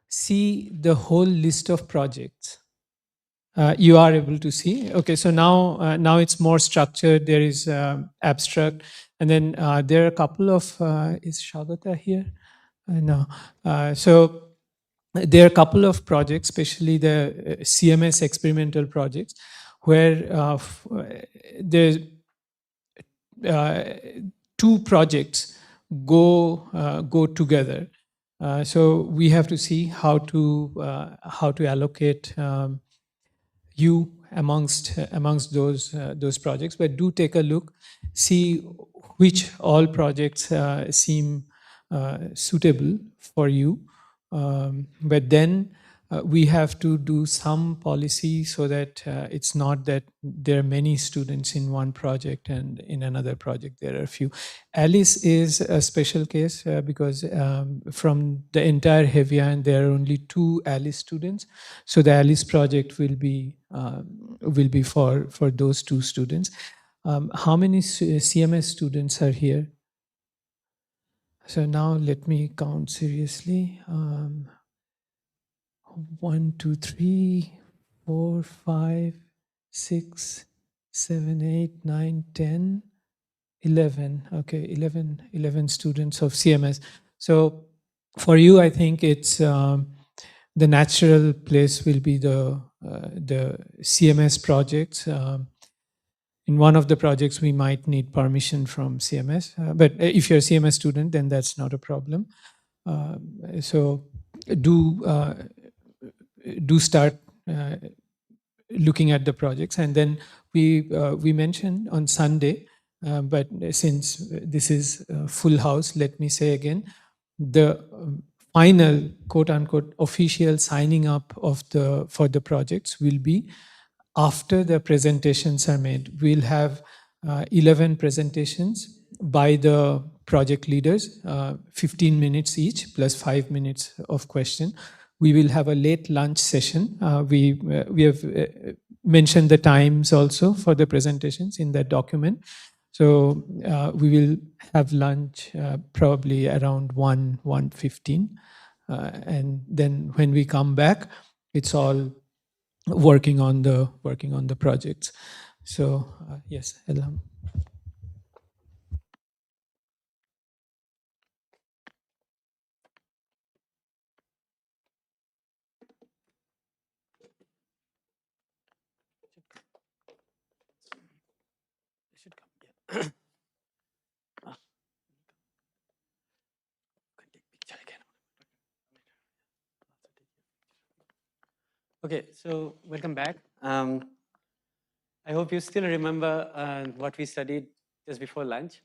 see the whole list of projects? You are able to see. Okay, so now it's more structured. There is abstract, and then there are a couple of. Is Shagata here? No. So there are a couple of projects, especially the CMS experimental projects, where there's two projects go together. So we have to see how to allocate you amongst those projects. But do take a look, see which all projects seem suitable for you. But then we have to do some policy so that it's not that there are many students in one project and in another project there are a few. Alice is a special case because from the entire heavy iron there are only 2 Alice students. So the Alice project will be for those 2 students. How many CMS students are here? So now let me count seriously. 1, 2, 3, 4, 5, 6, 7, 8, 9, 10, 11. Okay, 11 students of CMS. So for you, I think it's the natural place will be the CMS projects. In one of the projects, we might need permission from CMS. But if you're a CMS student, then that's not a problem. So do start looking at the projects. And then we mentioned on Sunday, but since this is full house, let me say again, the final quote unquote official signing up for the projects will be after the presentations are made. We'll have 11 presentations by the project leaders, 15 minutes each plus 5 minutes of question. We will have a late lunch session. We have mentioned the times also for the presentations in that document. So we will have lunch probably around 1:15, and then when we come back, it's all working on the projects. So yes, Elham. Okay, so welcome back. I hope you still remember what we studied just before lunch.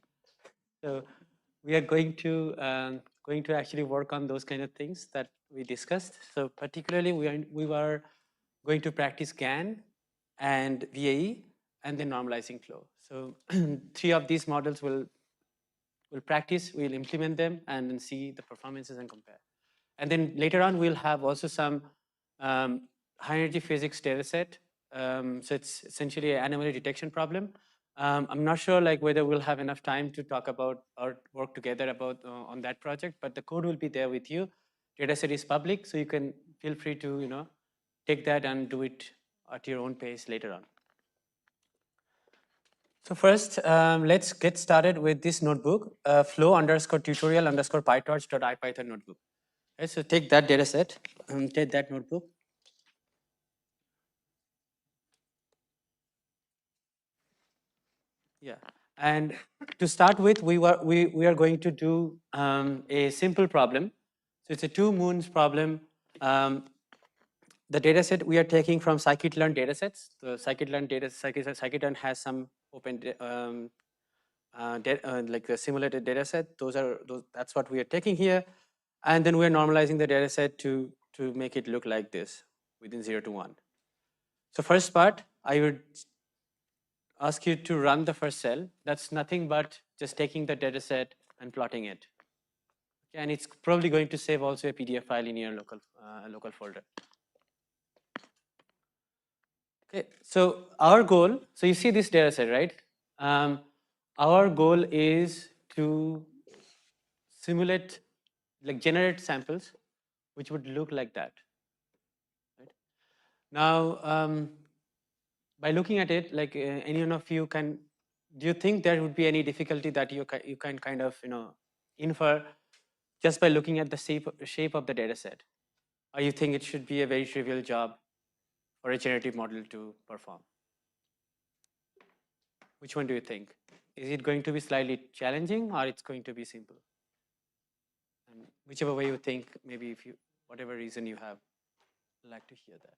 So we are going to actually work on those kind of things that we discussed. So particularly we were going to practice GAN and VAE and then normalizing flow. So 3 of these models we'll practice, we'll implement them and then see the performances and compare. And then later on we'll have also some high energy physics data set. So it's essentially an anomaly detection problem. I'm not sure like whether we'll have enough time to talk about or work together about on that project, but the code will be there with you. Data set is public, so you can feel free to take that and do it at your own pace later on. So first, let's get started with this notebook, flow_tutorial_pytorch.ipython notebook. Okay, so take that data set, take that notebook. Yeah, and to start with, we are going to do a simple problem. So it's a 2 moons problem. The data set we are taking from scikit-learn data sets. The scikit-learn has some open like a simulated data set. That's what we are taking here, and then we are normalizing the data set to make it look like this within 0 to 1. So first part, I would ask you to run the first cell. That's nothing but just taking the data set and plotting it. Okay, and it's probably going to save also a PDF file in your local folder. Okay, so our goal, so you see this data set, right? Our goal is to simulate like generate samples, which would look like that. Right? Now, by looking at it, like any one of you can, do you think there would be any difficulty that you can kind of infer just by looking at the shape of the data set? Or you think it should be a very trivial job for a generative model to perform? Which one do you think? Is it going to be slightly challenging or it's going to be simple? And whichever way you think, maybe if you, whatever reason you have, I'd like to hear that.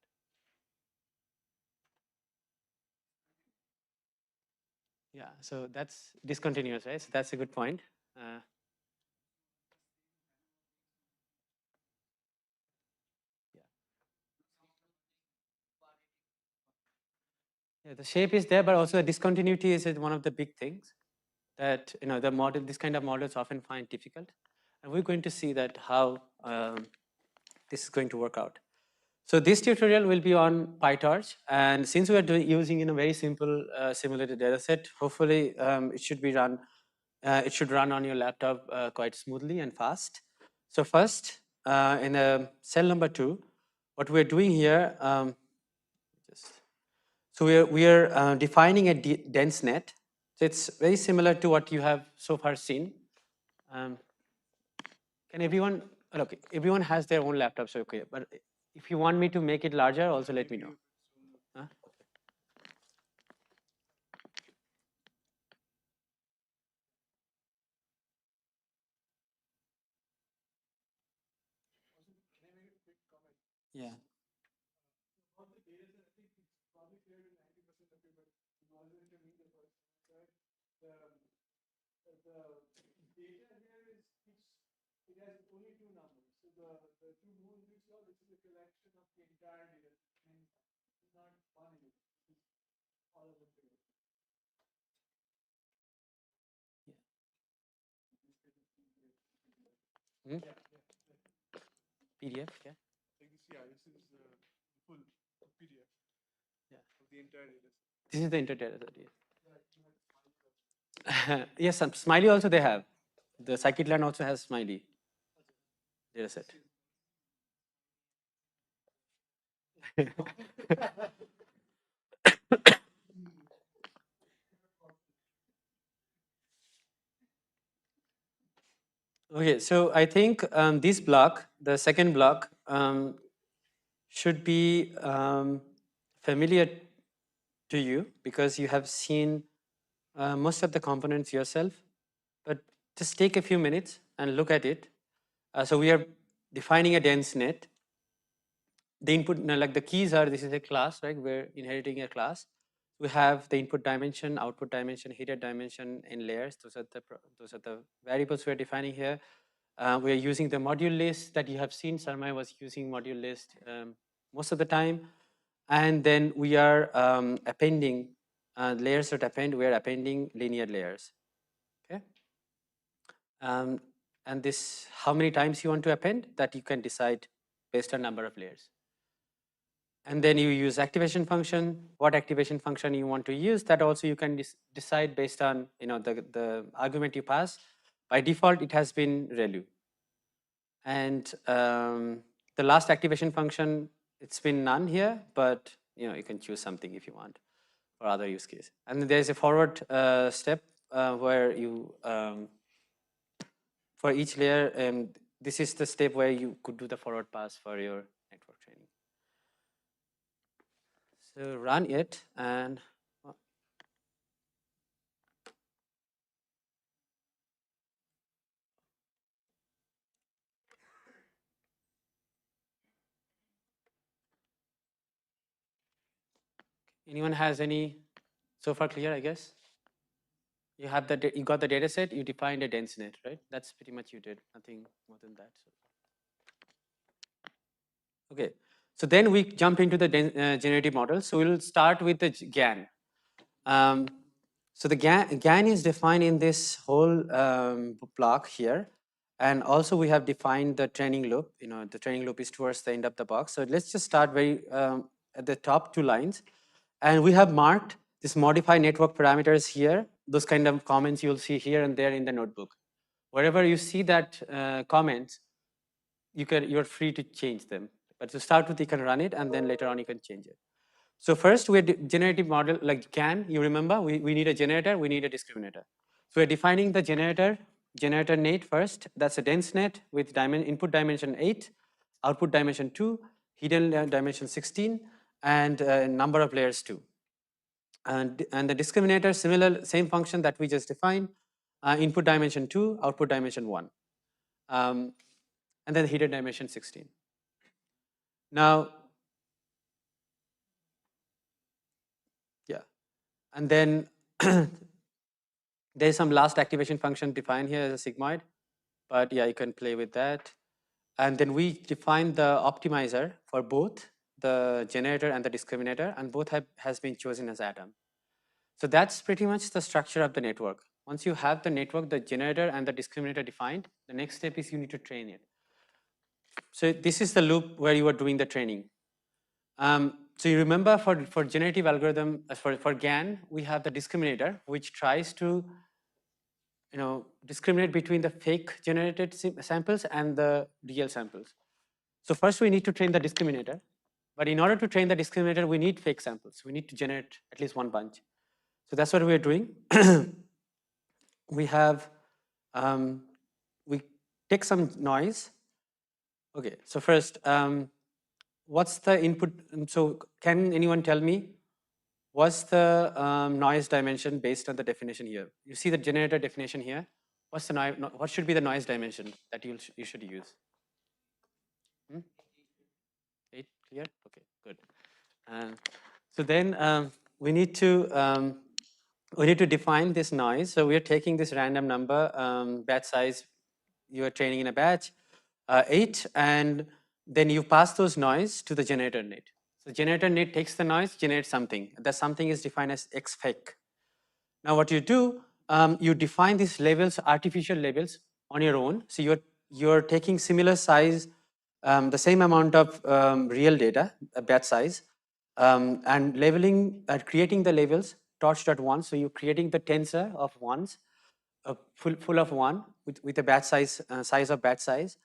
Yeah, so that's discontinuous, right? So that's a good point. Yeah, the shape is there, but also the discontinuity is one of the big things that the model, this kind of models often find difficult, and we're going to see that how this is going to work out. So this tutorial will be on PyTorch, and since we are using a very simple simulated data set, hopefully it should be run. It should run on your laptop quite smoothly and fast. So first, in cell number 2, what we're doing here, so we are defining a dense net. So it's very similar to what you have so far seen. Can everyone, look, everyone has their own laptop, so okay, but if you want me to make it larger, also let me know. Huh? Yeah. Hmm? PDF, yeah. This is the entire data set. Yeah. Yes, some Smiley also they have. The scikit-learn also has Smiley data set. Okay, so I think this block, the second block, should be familiar to you because you have seen most of the components yourself. But just take a few minutes and look at it. So we are defining a dense net. The input, like the keys are, this is a class, right? We're inheriting a class. We have the input dimension, output dimension, header dimension in layers. Those are the variables we're defining here. We are using the module list that you have seen. Sarmai was using module list most of the time. And then we are appending layers that append, we are appending linear layers. Okay. And this, how many times you want to append, that you can decide based on number of layers. And then you use activation function, what activation function you want to use, that also you can decide based on the argument you pass. By default, it has been ReLU. And the last activation function, it's been none here, but you can choose something if you want for other use case. And there's a forward step where you, for each layer, this is the step where you could do the forward pass for your network training. So run it and anyone has any so far clear, I guess? You have you got the data set, you defined a dense net, right? That's pretty much you did, nothing more than that. So. Okay, so then we jump into the generative model. So we'll start with the GAN. So the GAN is defined in this whole block here. And also we have defined the training loop. The training loop is towards the end of the box. So let's just start very at the top 2 lines. And we have marked this modify network parameters here. Those kind of comments you'll see here and there in the notebook. Wherever you see that comment, you're free to change them. But to start with, you can run it, and then later on you can change it. So first, we're generative model like GAN. You remember, we need a generator, we need a discriminator. So we're defining the generator net first. That's a dense net with input dimension 8, output dimension 2, hidden dimension 16, and number of layers 2. And the discriminator, same function that we just defined, input dimension 2, output dimension 1. And then hidden dimension 16. Now, yeah, and then there's some last activation function defined here as a sigmoid, but yeah, you can play with that. And then we define the optimizer for both the generator and the discriminator, and both has been chosen as atom. So that's pretty much the structure of the network. Once you have the network, the generator and the discriminator defined, the next step is you need to train it. So this is the loop where you are doing the training. So you remember for generative algorithm, for GAN, we have the discriminator, which tries to discriminate between the fake generated samples and the real samples. So first we need to train the discriminator. But in order to train the discriminator, we need fake samples. We need to generate at least one bunch. So that's what we're doing. We have, we take some noise. Okay, so first, what's the input? So can anyone tell me what's the noise dimension based on the definition here? You see the generator definition here. What's the noise? What should be the noise dimension that you should use? 8, clear? Okay, good. So then we need to define this noise. So we are taking this random number, batch size. You are training in a batch, 8, and then you pass those noise to the generator net. So generator net takes the noise, generates something. That something is defined as X fake. Now what you do, you define these labels, artificial labels, on your own. So you're taking similar size, the same amount of real data, batch size, and labeling, creating the labels torch.1. So you're creating the tensor of ones, full of 1 with a batch size, size of batch size.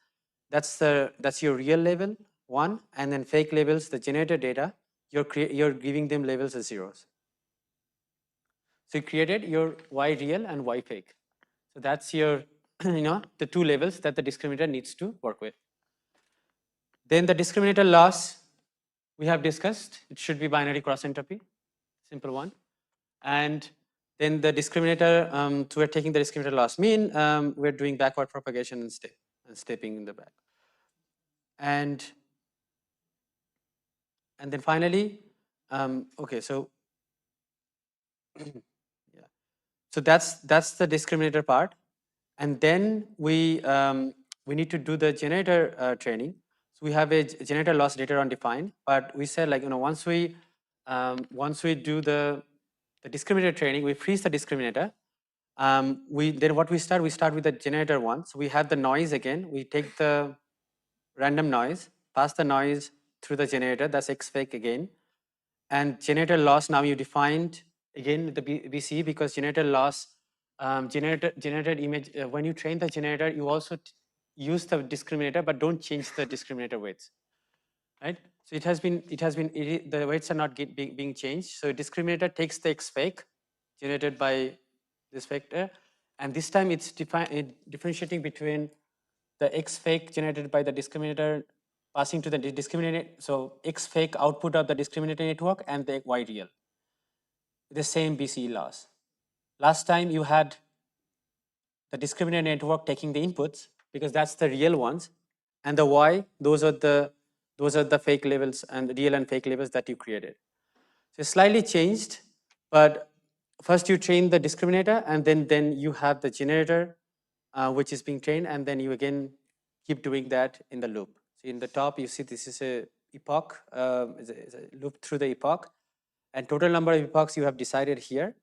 That's your real label 1, and then fake labels, the generator data. You're giving them labels as zeros. So you created your Y real and Y fake. So that's your, the two labels that the discriminator needs to work with. Then the discriminator loss we have discussed. It should be binary cross entropy, simple one. And then the discriminator, so we're taking the discriminator loss mean, we're doing backward propagation and stepping in the back. And then finally, okay, so yeah, so that's the discriminator part. And then we need to do the generator training. So we have a generator loss later on defined, but we said, like, once we do the discriminator training, we freeze the discriminator. Then what we start with the generator one. So we have the noise again. We take the random noise, pass the noise through the generator. That's X fake again. And generator loss, now you defined again the BC, because generator loss, generated image, when you train the generator, you also use the discriminator, but don't change the discriminator weights, right? So the weights are not being changed. So discriminator takes the X fake generated by this vector, and this time it's differentiating between the X fake generated by the discriminator passing to the discriminator. So X fake output of the discriminator network and the Y real, the same BCE loss. Last time you had the discriminator network taking the inputs, because that's the real ones, and the Y, those are the fake labels, and real and fake labels that you created. So it's slightly changed, but first you train the discriminator, and then you have the generator, which is being trained, and then you again keep doing that in the loop. So in the top, you see this is a epoch, is a loop through the epoch, and total number of epochs you have decided here,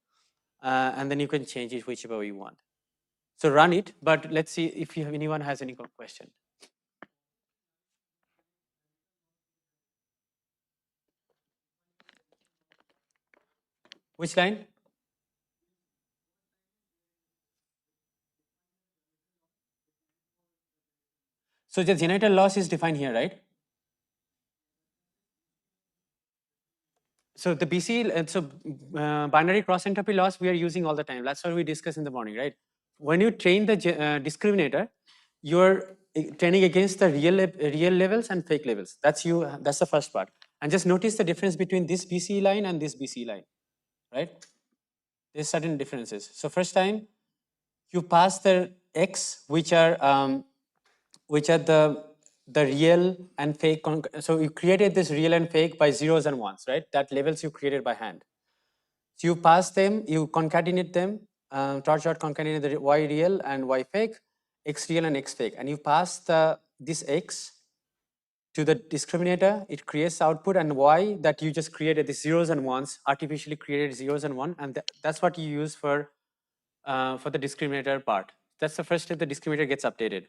and then you can change it whichever way you want. So run it, but let's see if anyone has any question. Which line? So the generator loss is defined here, right? So the binary cross entropy loss we are using all the time. That's what we discussed in the morning, right? When you train the discriminator, you're training against the real levels and fake levels. That's the first part. And just notice the difference between this BCE line and this BCE line, right? There's certain differences. So first time you pass the X, which are the real and fake. So you created this real and fake by zeros and ones, right? That levels you created by hand. So you pass them, you concatenate them, torch dot concatenate the Y real and Y fake, X real and X fake, and you pass this X to the discriminator. It creates output, and Y that you just created, the zeros and ones, artificially created zeros and one, and that's what you use for the discriminator part. That's the first step. The discriminator gets updated.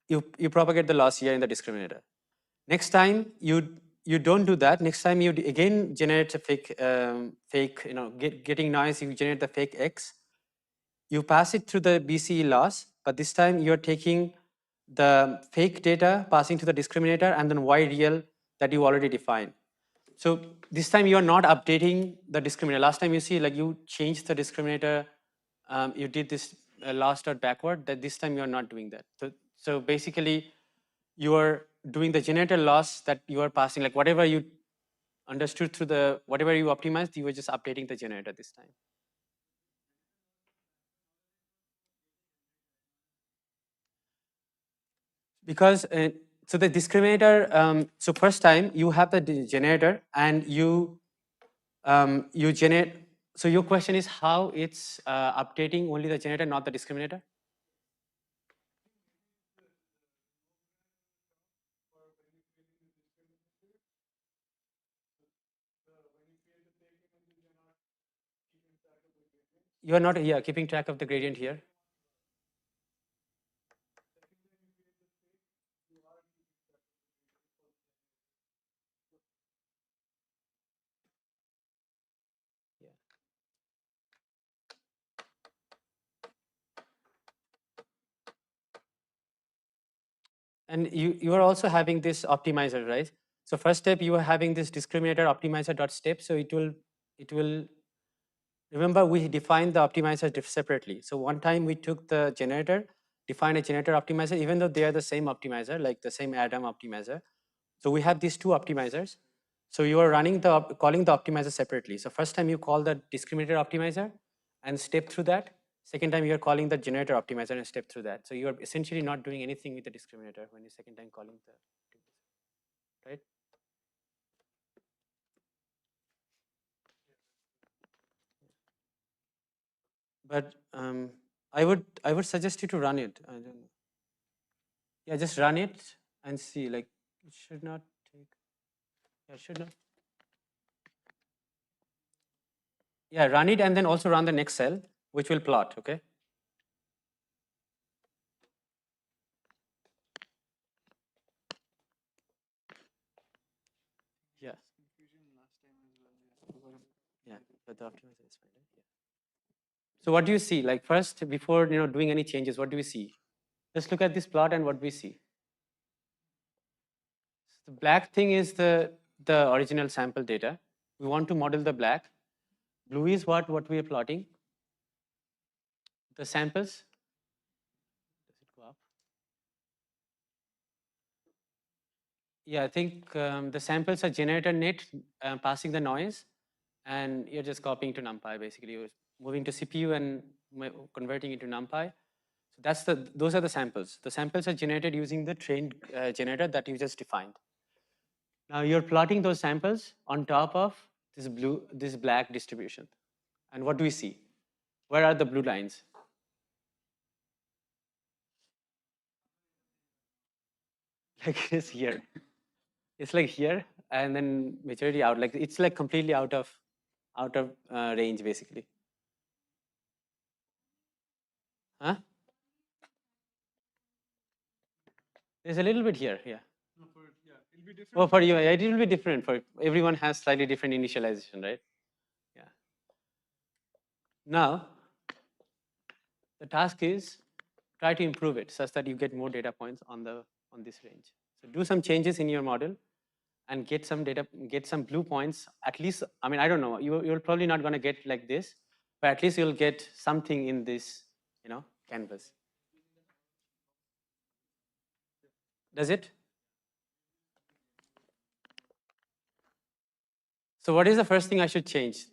You propagate the loss here in the discriminator. Next time you don't do that. Next time you again generate a fake, getting noise. You generate the fake X. You pass it through the BCE loss, but this time you're taking the fake data, passing to the discriminator, and then Y real that you already defined. So this time you are not updating the discriminator. Last time you see, like, you changed the discriminator, you did this last dot backward. That this time you are not doing that. So basically, you are doing the generator loss that you are passing, like whatever you understood through whatever you optimized, you were just updating the generator this time. Because so the discriminator, so first time you have the generator and you generate. So your question is how it's updating only the generator, not the discriminator? You are not here keeping track of the gradient here. And you are also having this optimizer, right? So first step, you are having this discriminator optimizer dot step. So it will remember we defined the optimizer separately. So one time we took the generator, defined a generator optimizer, even though they are the same optimizer, like the same Adam optimizer. So we have these two optimizers. So you are calling the optimizer separately. So first time you call the discriminator optimizer and step through that. Second time you are calling the generator optimizer and step through that. So you are essentially not doing anything with the discriminator when you second time calling the, right? But I would suggest you to run it. I don't know. Yeah, just run it and see. Like, it should not take. Yeah, it should not. Yeah, run it and then also run the next cell, which will plot. Okay. Yeah. Yeah, but the optimizer is fine. Right? Yeah. So what do you see? Like, first, before doing any changes, what do we see? Let's look at this plot and what we see. The black thing is the original sample data. We want to model the black. Blue is what we are plotting. The samples. Does it go up? Yeah, I think the samples are generator net passing the noise, and you're just copying to NumPy. Basically, you're moving to CPU and converting it to NumPy. So those are the samples. The samples are generated using the trained generator that you just defined. Now you're plotting those samples on top of this black distribution. And what do we see? Where are the blue lines? Like it is here. It's like here, and then majority out. Like it's like completely out of range, basically. Huh? There's a little bit here, yeah. No, it'll be different. Oh, for you, it will be different. For everyone has slightly different initialization, right? Yeah. Now, the task is try to improve it such that you get more data points on this range. So do some changes in your model and get some data, get some blue points. At least, I mean, I don't know, you're probably not going to get like this, but at least you'll get something in this, canvas. Does it? So what is the first thing I should change?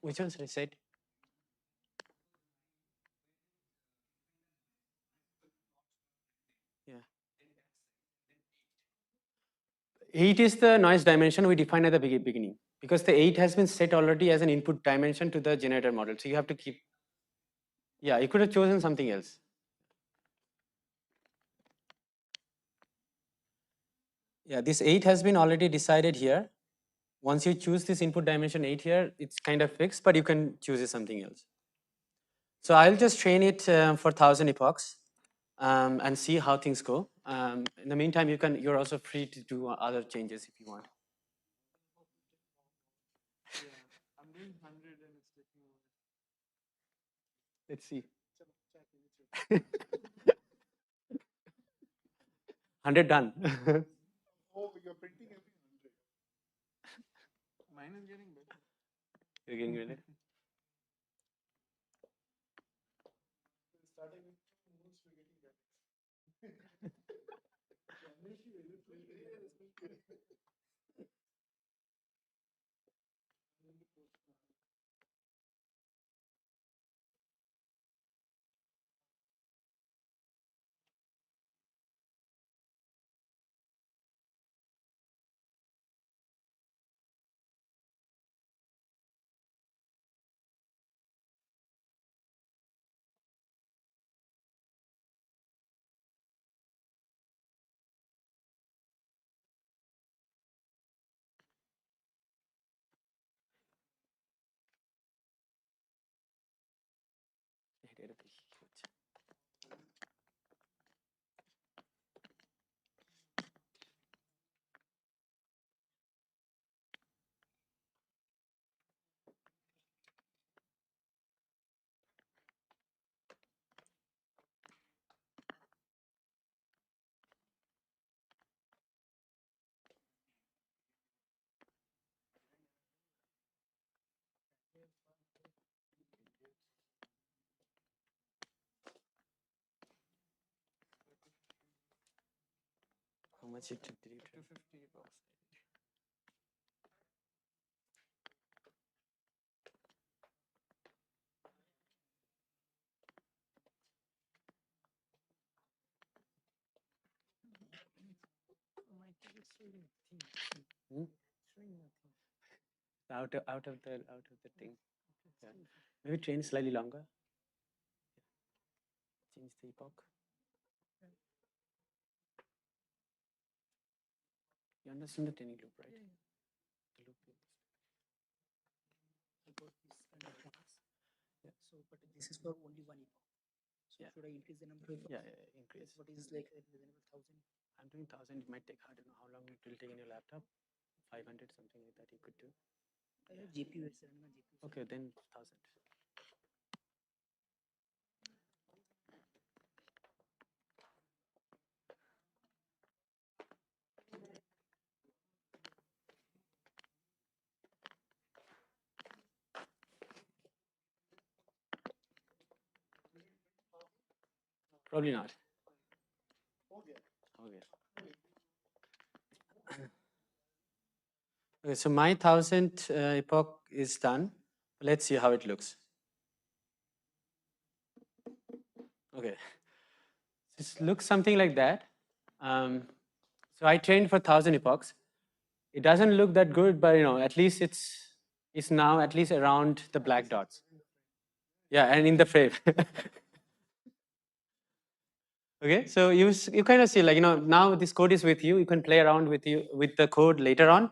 Which one should I say? Yeah. 8 is the noise dimension we defined at the beginning, because the 8 has been set already as an input dimension to the generator model. So you have to keep, yeah, you could have chosen something else. Yeah, this 8 has been already decided here. Once you choose this input dimension 8 here, it's kind of fixed, but you can choose something else. So I'll just train it for 1000 epochs and see how things go. In the meantime, you're also free to do other changes if you want. Yeah, I'm doing 100 and it's taking over. Let's see. 100 done. Oh, you're printing every 100. Mine is getting better. You're getting better? Starting with 2 moves, we're getting better. How much it took? 250 bucks. Hmm? Out of the thing. Yeah. Maybe train slightly longer. Change the epoch. You understand the training loop, right? The loop. Yeah. So, but this is for only one epoch. So should I increase the number of epochs? Yeah, increase. What is like the number 1000? I'm doing 1000. It might take, I don't know how long it will take in your laptop. 500, something like that you could do. I have GPU, it's running on GPU. Okay, then 1000. Probably not. Okay. Okay, so my 1000 epoch is done. Let's see how it looks. Okay, this looks something like that. So I trained for 1000 epochs. It doesn't look that good, but at least it's now at least around the black dots. Yeah, and in the frame. Okay, so you kind of see, like, now this code is with you. You can play around with the code later on.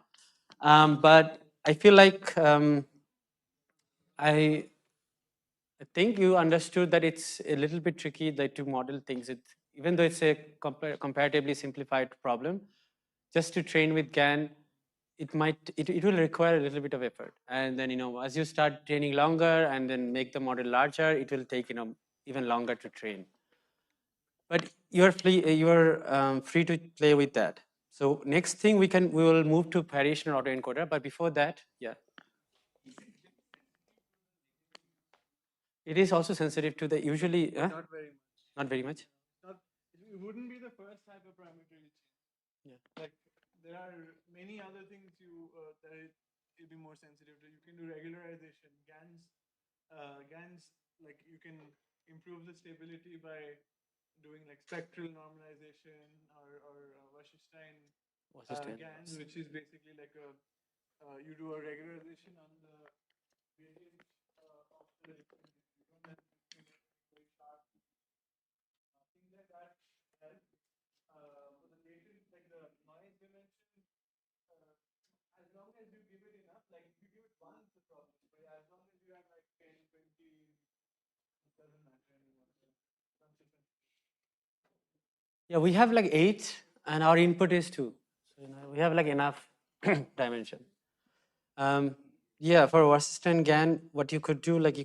But I feel like I think you understood that it's a little bit tricky, like, to model things. Even though it's a comparatively simplified problem, just to train with GAN it will require a little bit of effort. And then, as you start training longer and then make the model larger, it will take, even longer to train. But you're free to play with that. So next thing we will move to variation autoencoder. But before that, yeah. It is also sensitive to the usually. Not very much. Not very much. It wouldn't be the first hyperparameter you change. Yeah. Like there are many other things that it'll be more sensitive to. You can do regularization, GANs. Like you can improve the stability by doing like spectral normalization or Wasserstein GANs, which is basically like you do a regularization on the gradient of the very sharp things like that help. For the latent, like the noise dimension, as long as you give it enough, like if you give it once, the problem, but as long as you have like 10, 20, it doesn't matter anymore. Yeah, we have like 8 and our input is 2. So we have like enough dimension. Yeah, for Wasserstein GAN, what you could do, like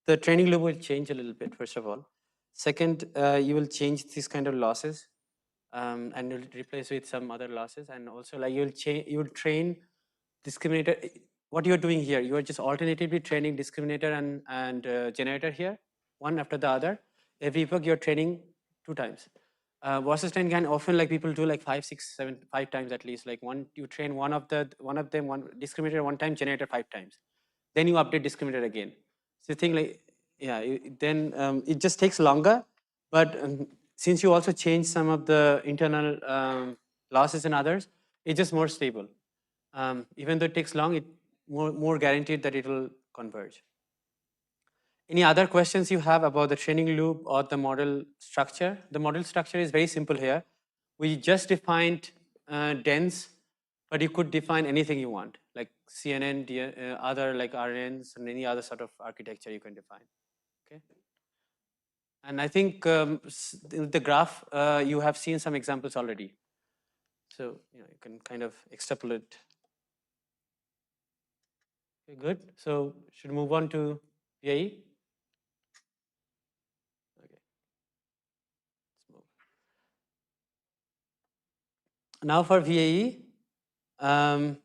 the training loop will change a little bit, first of all. Second, you will change these kind of losses and you'll replace with some other losses. And also like you'll train discriminator. What you're doing here, you are just alternatively training discriminator and generator here, one after the other. Every epoch you're training 2 times. Wasserstein GAN often like people do like 5, 6, 7, 5 times at least. Like you train one of them, one discriminator 1 time, generator 5 times. Then you update discriminator again. So you think like, yeah, then it just takes longer. But since you also change some of the internal losses and others, it's just more stable. Even though it takes long, it more guaranteed that it will converge. Any other questions you have about the training loop or the model structure? The model structure is very simple here. We just defined dense, but you could define anything you want, like CNN, other like RNNs, and any other sort of architecture you can define. Okay. And I think the graph, you have seen some examples already. So you can kind of extrapolate. Okay, good. So should we move on to VAE? Okay. Let's move. Now for VAE, so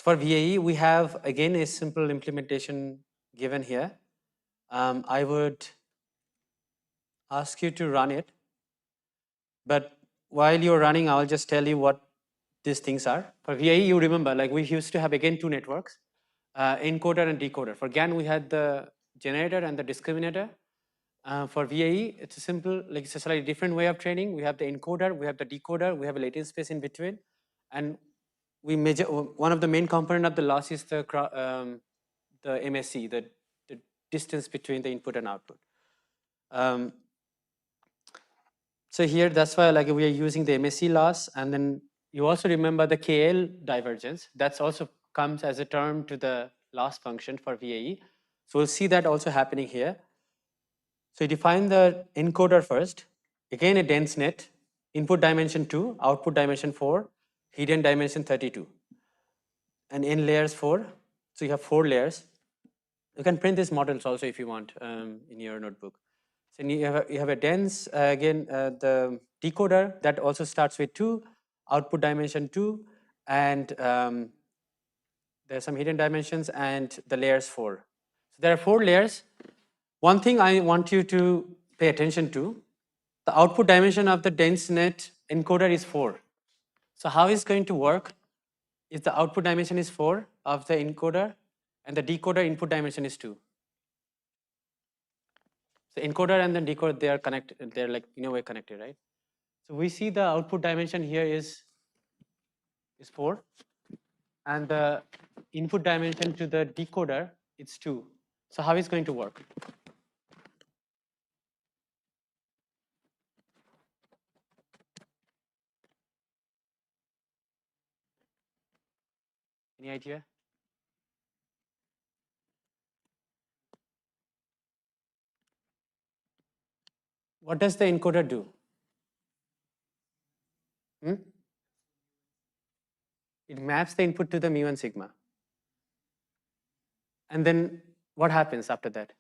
for VAE, we have again a simple implementation given here. I would ask you to run it, but while you're running, I'll just tell you what these things are. For VAE, you remember, like we used to have again 2 networks, encoder and decoder. For GAN, we had the generator and the discriminator. For VAE, it's a simple, like it's a slightly different way of training. We have the encoder, we have the decoder, we have a latent space in between, and we measure. One of the main component of the loss is the MSC, the distance between the input and output. So here, that's why like we are using the MSC loss, and then you also remember the KL divergence. That's also comes as a term to the loss function for VAE. So we'll see that also happening here. So you define the encoder first. Again, a dense net, input dimension 2, output dimension 4, hidden dimension 32, and in layers 4. So you have 4 layers. You can print these models also if you want in your notebook. So you have a dense, again, the decoder that also starts with 2, output dimension 2, and there are some hidden dimensions, and the layers 4. So there are 4 layers. One thing I want you to pay attention to, the output dimension of the dense net encoder is 4. So how is it going to work if the output dimension is 4 of the encoder and the decoder input dimension is 2? So encoder and the decoder, they are connected, they're like in a way connected, right? So we see the output dimension here is 4, and the input dimension to the decoder, it's 2. So how is it going to work? Any idea? What does the encoder do? Hmm? It maps the input to the mu and sigma. And then what happens after that?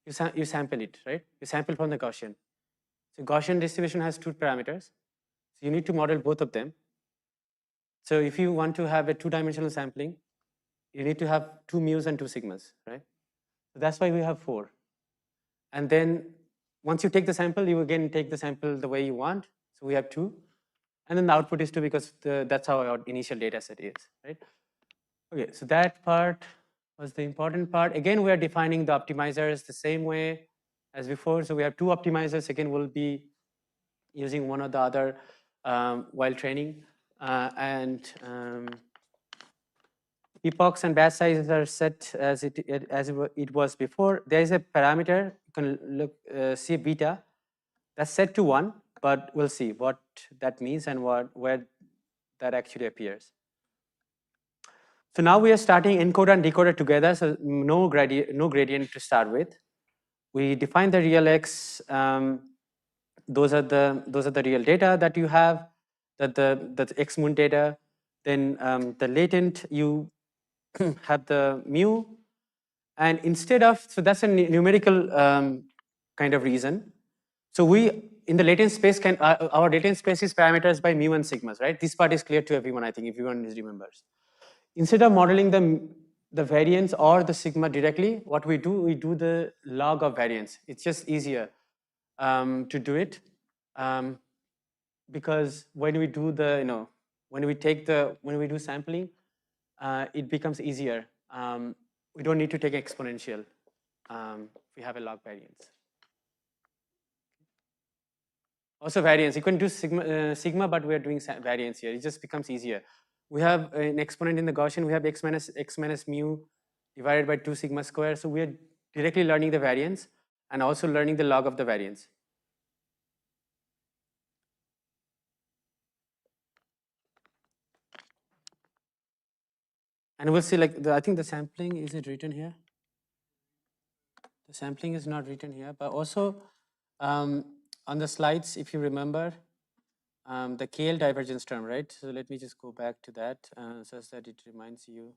You sample it, right? You sample from the Gaussian. So Gaussian distribution has two parameters. So you need to model both of them. So if you want to have a two-dimensional sampling, you need to have two mu's and two sigmas, right? So that's why we have 4. And then once you take the sample, you again take the sample the way you want. So we have 2. And then the output is 2 because that's how our initial data set is, right? Okay, so that part was the important part. Again, we are defining the optimizers the same way as before. So we have 2 optimizers. Again, we'll be using one or the other while training. Epochs and batch sizes are set as it was before. There is a parameter, you can look see beta, that's set to 1, but we'll see what that means and where that actually appears. So now we are starting encoder and decoder together, so no gradient to start with. We define the real X. Those are the real data that you have, the X moon data. Then the latent, you have the mu, and instead of, so that's a numerical kind of reason. So we in the latent space can our latent space is parameters by mu and sigmas, right? This part is clear to everyone, I think, if everyone remembers. Instead of modeling the variance or the sigma directly, what we do the log of variance. It's just easier to do it because when we do the when we do sampling, it becomes easier. We don't need to take exponential. We have a log variance. Also variance, you can do sigma, but we are doing variance here. It just becomes easier. We have an exponent in the Gaussian. We have x minus mu divided by 2 sigma square. So we are directly learning the variance and also learning the log of the variance. And we'll see, like, I think the sampling, is it written here? The sampling is not written here, but also on the slides, if you remember, the KL divergence term, right? So let me just go back to that so that it reminds you.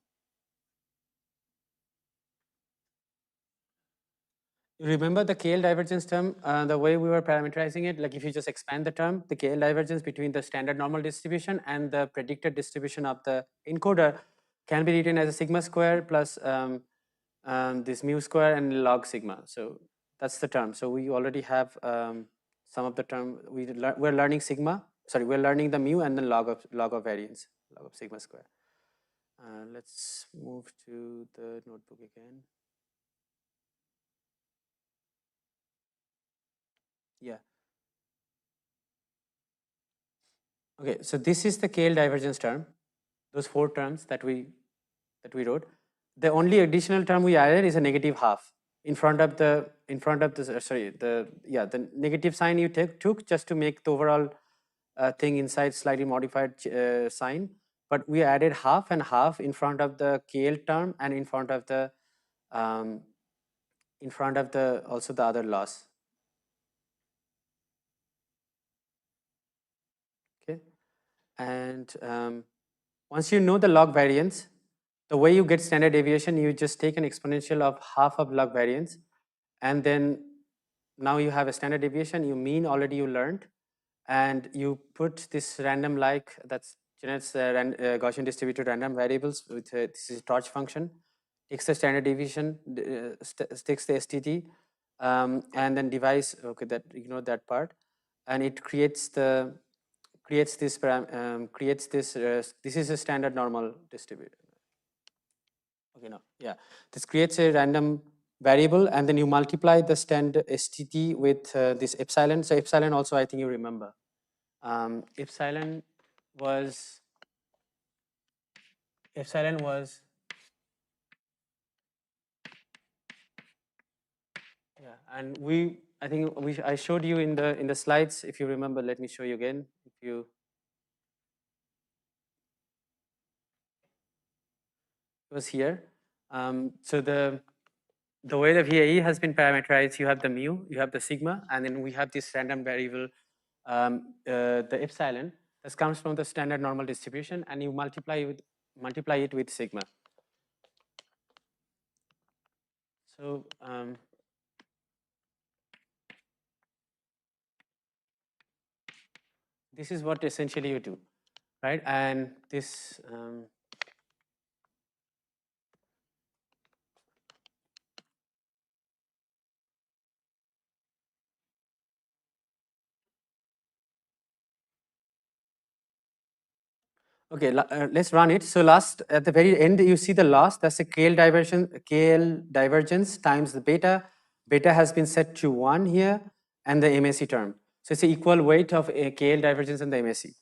You remember the KL divergence term, the way we were parameterizing it, like if you just expand the term, the KL divergence between the standard normal distribution and the predicted distribution of the encoder can be written as a sigma square plus this mu square and log sigma. So that's the term. So we already have some of the term. We're learning sigma. Sorry, we're learning the mu and then log of variance, log of sigma square. Let's move to the notebook again. Yeah. Okay, so this is the KL divergence term, those 4 terms that we wrote. The only additional term we added is a negative half in front of the the negative sign you took just to make the overall thing inside slightly modified sign, but we added half and half in front of the KL term and in front of the also the other loss. Okay, and once you know the log variance, the way you get standard deviation, you just take an exponential of half of log variance, and then now you have a standard deviation, you mean already you learned, and you put this random that's generates Gaussian distributed random variables with this is torch function, takes the standard deviation, takes the STT, and then divides, okay, that ignore that part, and it creates this this is a standard normal distribution. Okay, no, yeah, this creates a random variable, and then you multiply the standard STT with this epsilon. So epsilon also, I think you remember. Epsilon was yeah, and I think I showed you in the slides, if you remember. Let me show you again. If you it was here. So the way the VAE has been parameterized, you have the mu, you have the sigma, and then we have this random variable the epsilon, this comes from the standard normal distribution, and you multiply it with sigma. So this is what essentially you do, right? And this okay, let's run it. So last, at the very end, you see the loss. That's the KL divergence times the beta. Beta has been set to 1 here, and the MSE term. So it's the equal weight of a KL divergence and the MSE,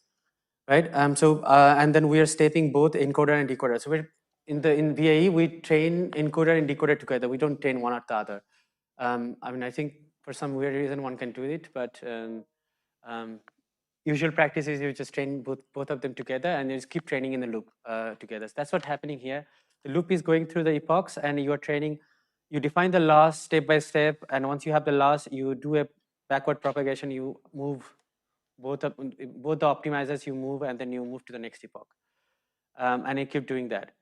right? And then we are stepping both encoder and decoder. So we're in VAE, we train encoder and decoder together. We don't train one or the other. I mean, I think for some weird reason one can do it, but usual practice is you just train both of them together and you just keep training in the loop together. So that's what's happening here. The loop is going through the epochs and you are training, you define the loss step by step, and once you have the loss, you do a backward propagation, you move both the optimizers, you move and then you move to the next epoch. And you keep doing that.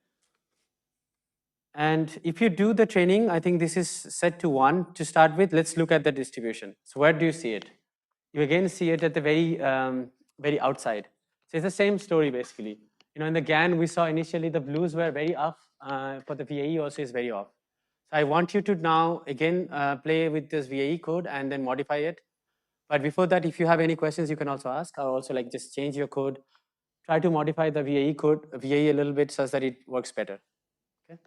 And if you do the training, I think this is set to 1 to start with. Let's look at the distribution. So where do you see it? You again see it at the very outside. So it's the same story basically. You know, in the GAN we saw initially the blues were very off. For the VAE also is very off. So I want you to now again play with this VAE code and then modify it. But before that, if you have any questions, you can also ask, or also like just change your code. Try to modify the VAE code, VAE a little bit such that it works better. Okay.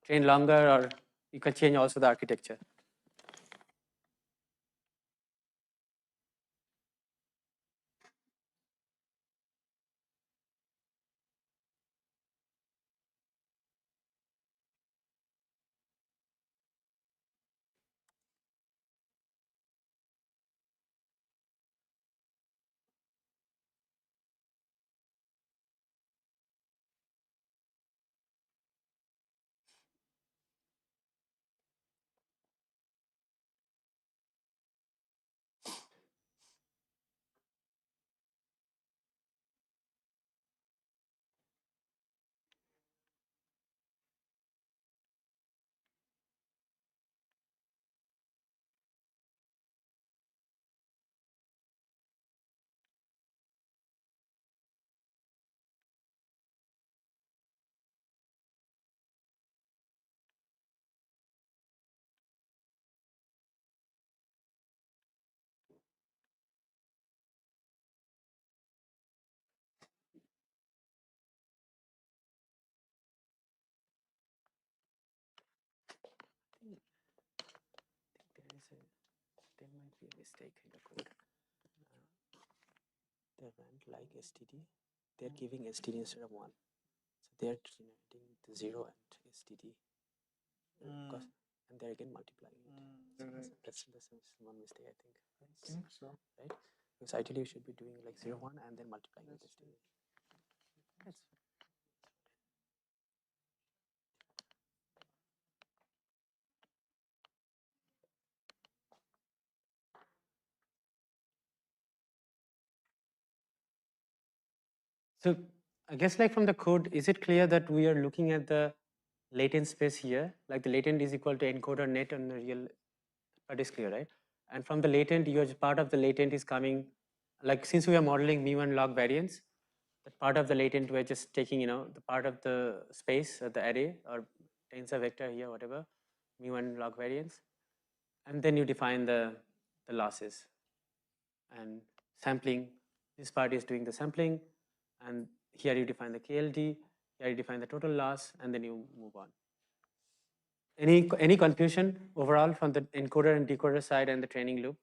Train longer, or you can change also the architecture. There might be a mistake in the code. They went like STD. They're giving STD instead of 1. So they're generating the 0 and STD. And they're again multiplying it. So that's one mistake, I think. I think so. Right? Because ideally you should be doing like 0, 1 and then multiplying with STD. That's So I guess like from the code, is it clear that we are looking at the latent space here? Like the latent is equal to encoder net on the real, that is clear, right? And from the latent, your part of the latent is coming, like since we are modeling mu1 log variance, that part of the latent we're just taking, you know, the part of the space of the array or tensor vector here, whatever, mu1 log variance. And then you define the losses and sampling. This part is doing the sampling, and here you define the KLD, here you define the total loss, and then you move on. Any confusion overall from the encoder and decoder side and the training loop?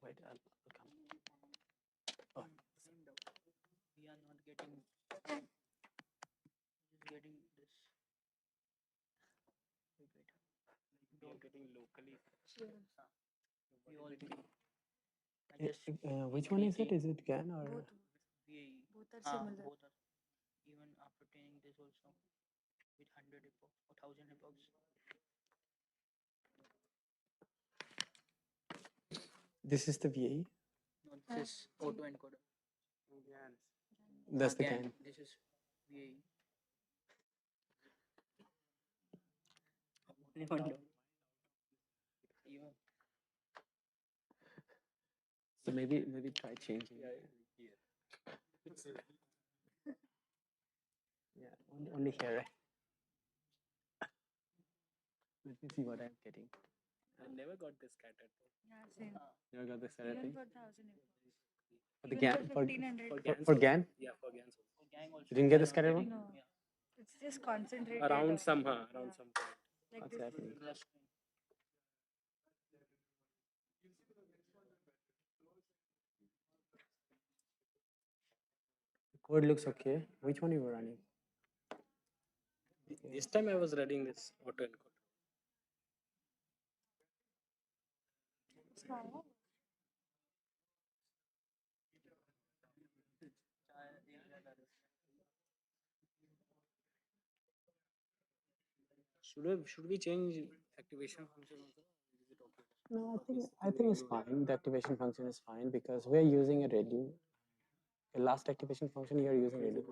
Wait, I'll come. Oh. We are not getting this. We are getting locally. We all Which one is it? Is it GAN or? Both are similar. Both are even after training this also with 100 epochs or 1000 epochs. This is the VAE? No, this is auto encoder. That's the GAN. GAN. This is VAE. Even So maybe try changing. Yeah, only here, right? Let me see what I'm getting. I never got this scattered. Yeah, same. Never got the salad Even thing? for 1000 epochs. For the Even GAN? for 1500. For For GANs GAN? also. Yeah, for GANs also. for gang also. You didn't get the scattered one? No. It's just concentrated. Around on- some, yeah, around some point. Like What's this. happening? Less The code looks okay. Which one you were running? This time I was running this auto encoder. Should we change activation function also? Is it okay? No, I think it's fine. The activation function is fine because we're using a ReLU. The last activation function you are using ReLU.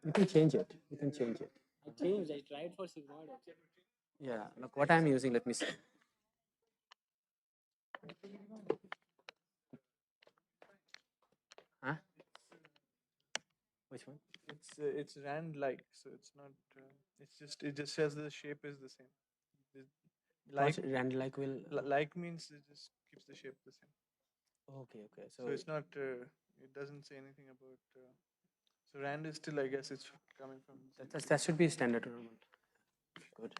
You can change it. You can change it. I changed. I tried for sigmoid also. Yeah. Look what I'm using. Let me see. Huh? Which one? It's rand like, so it's not. It just says the shape is the same. Like Rand like will. like means it just keeps the shape the same. Okay. So it's not. It doesn't say anything about. So rand is still, I guess, it's coming from. that should be standard tournament. Good.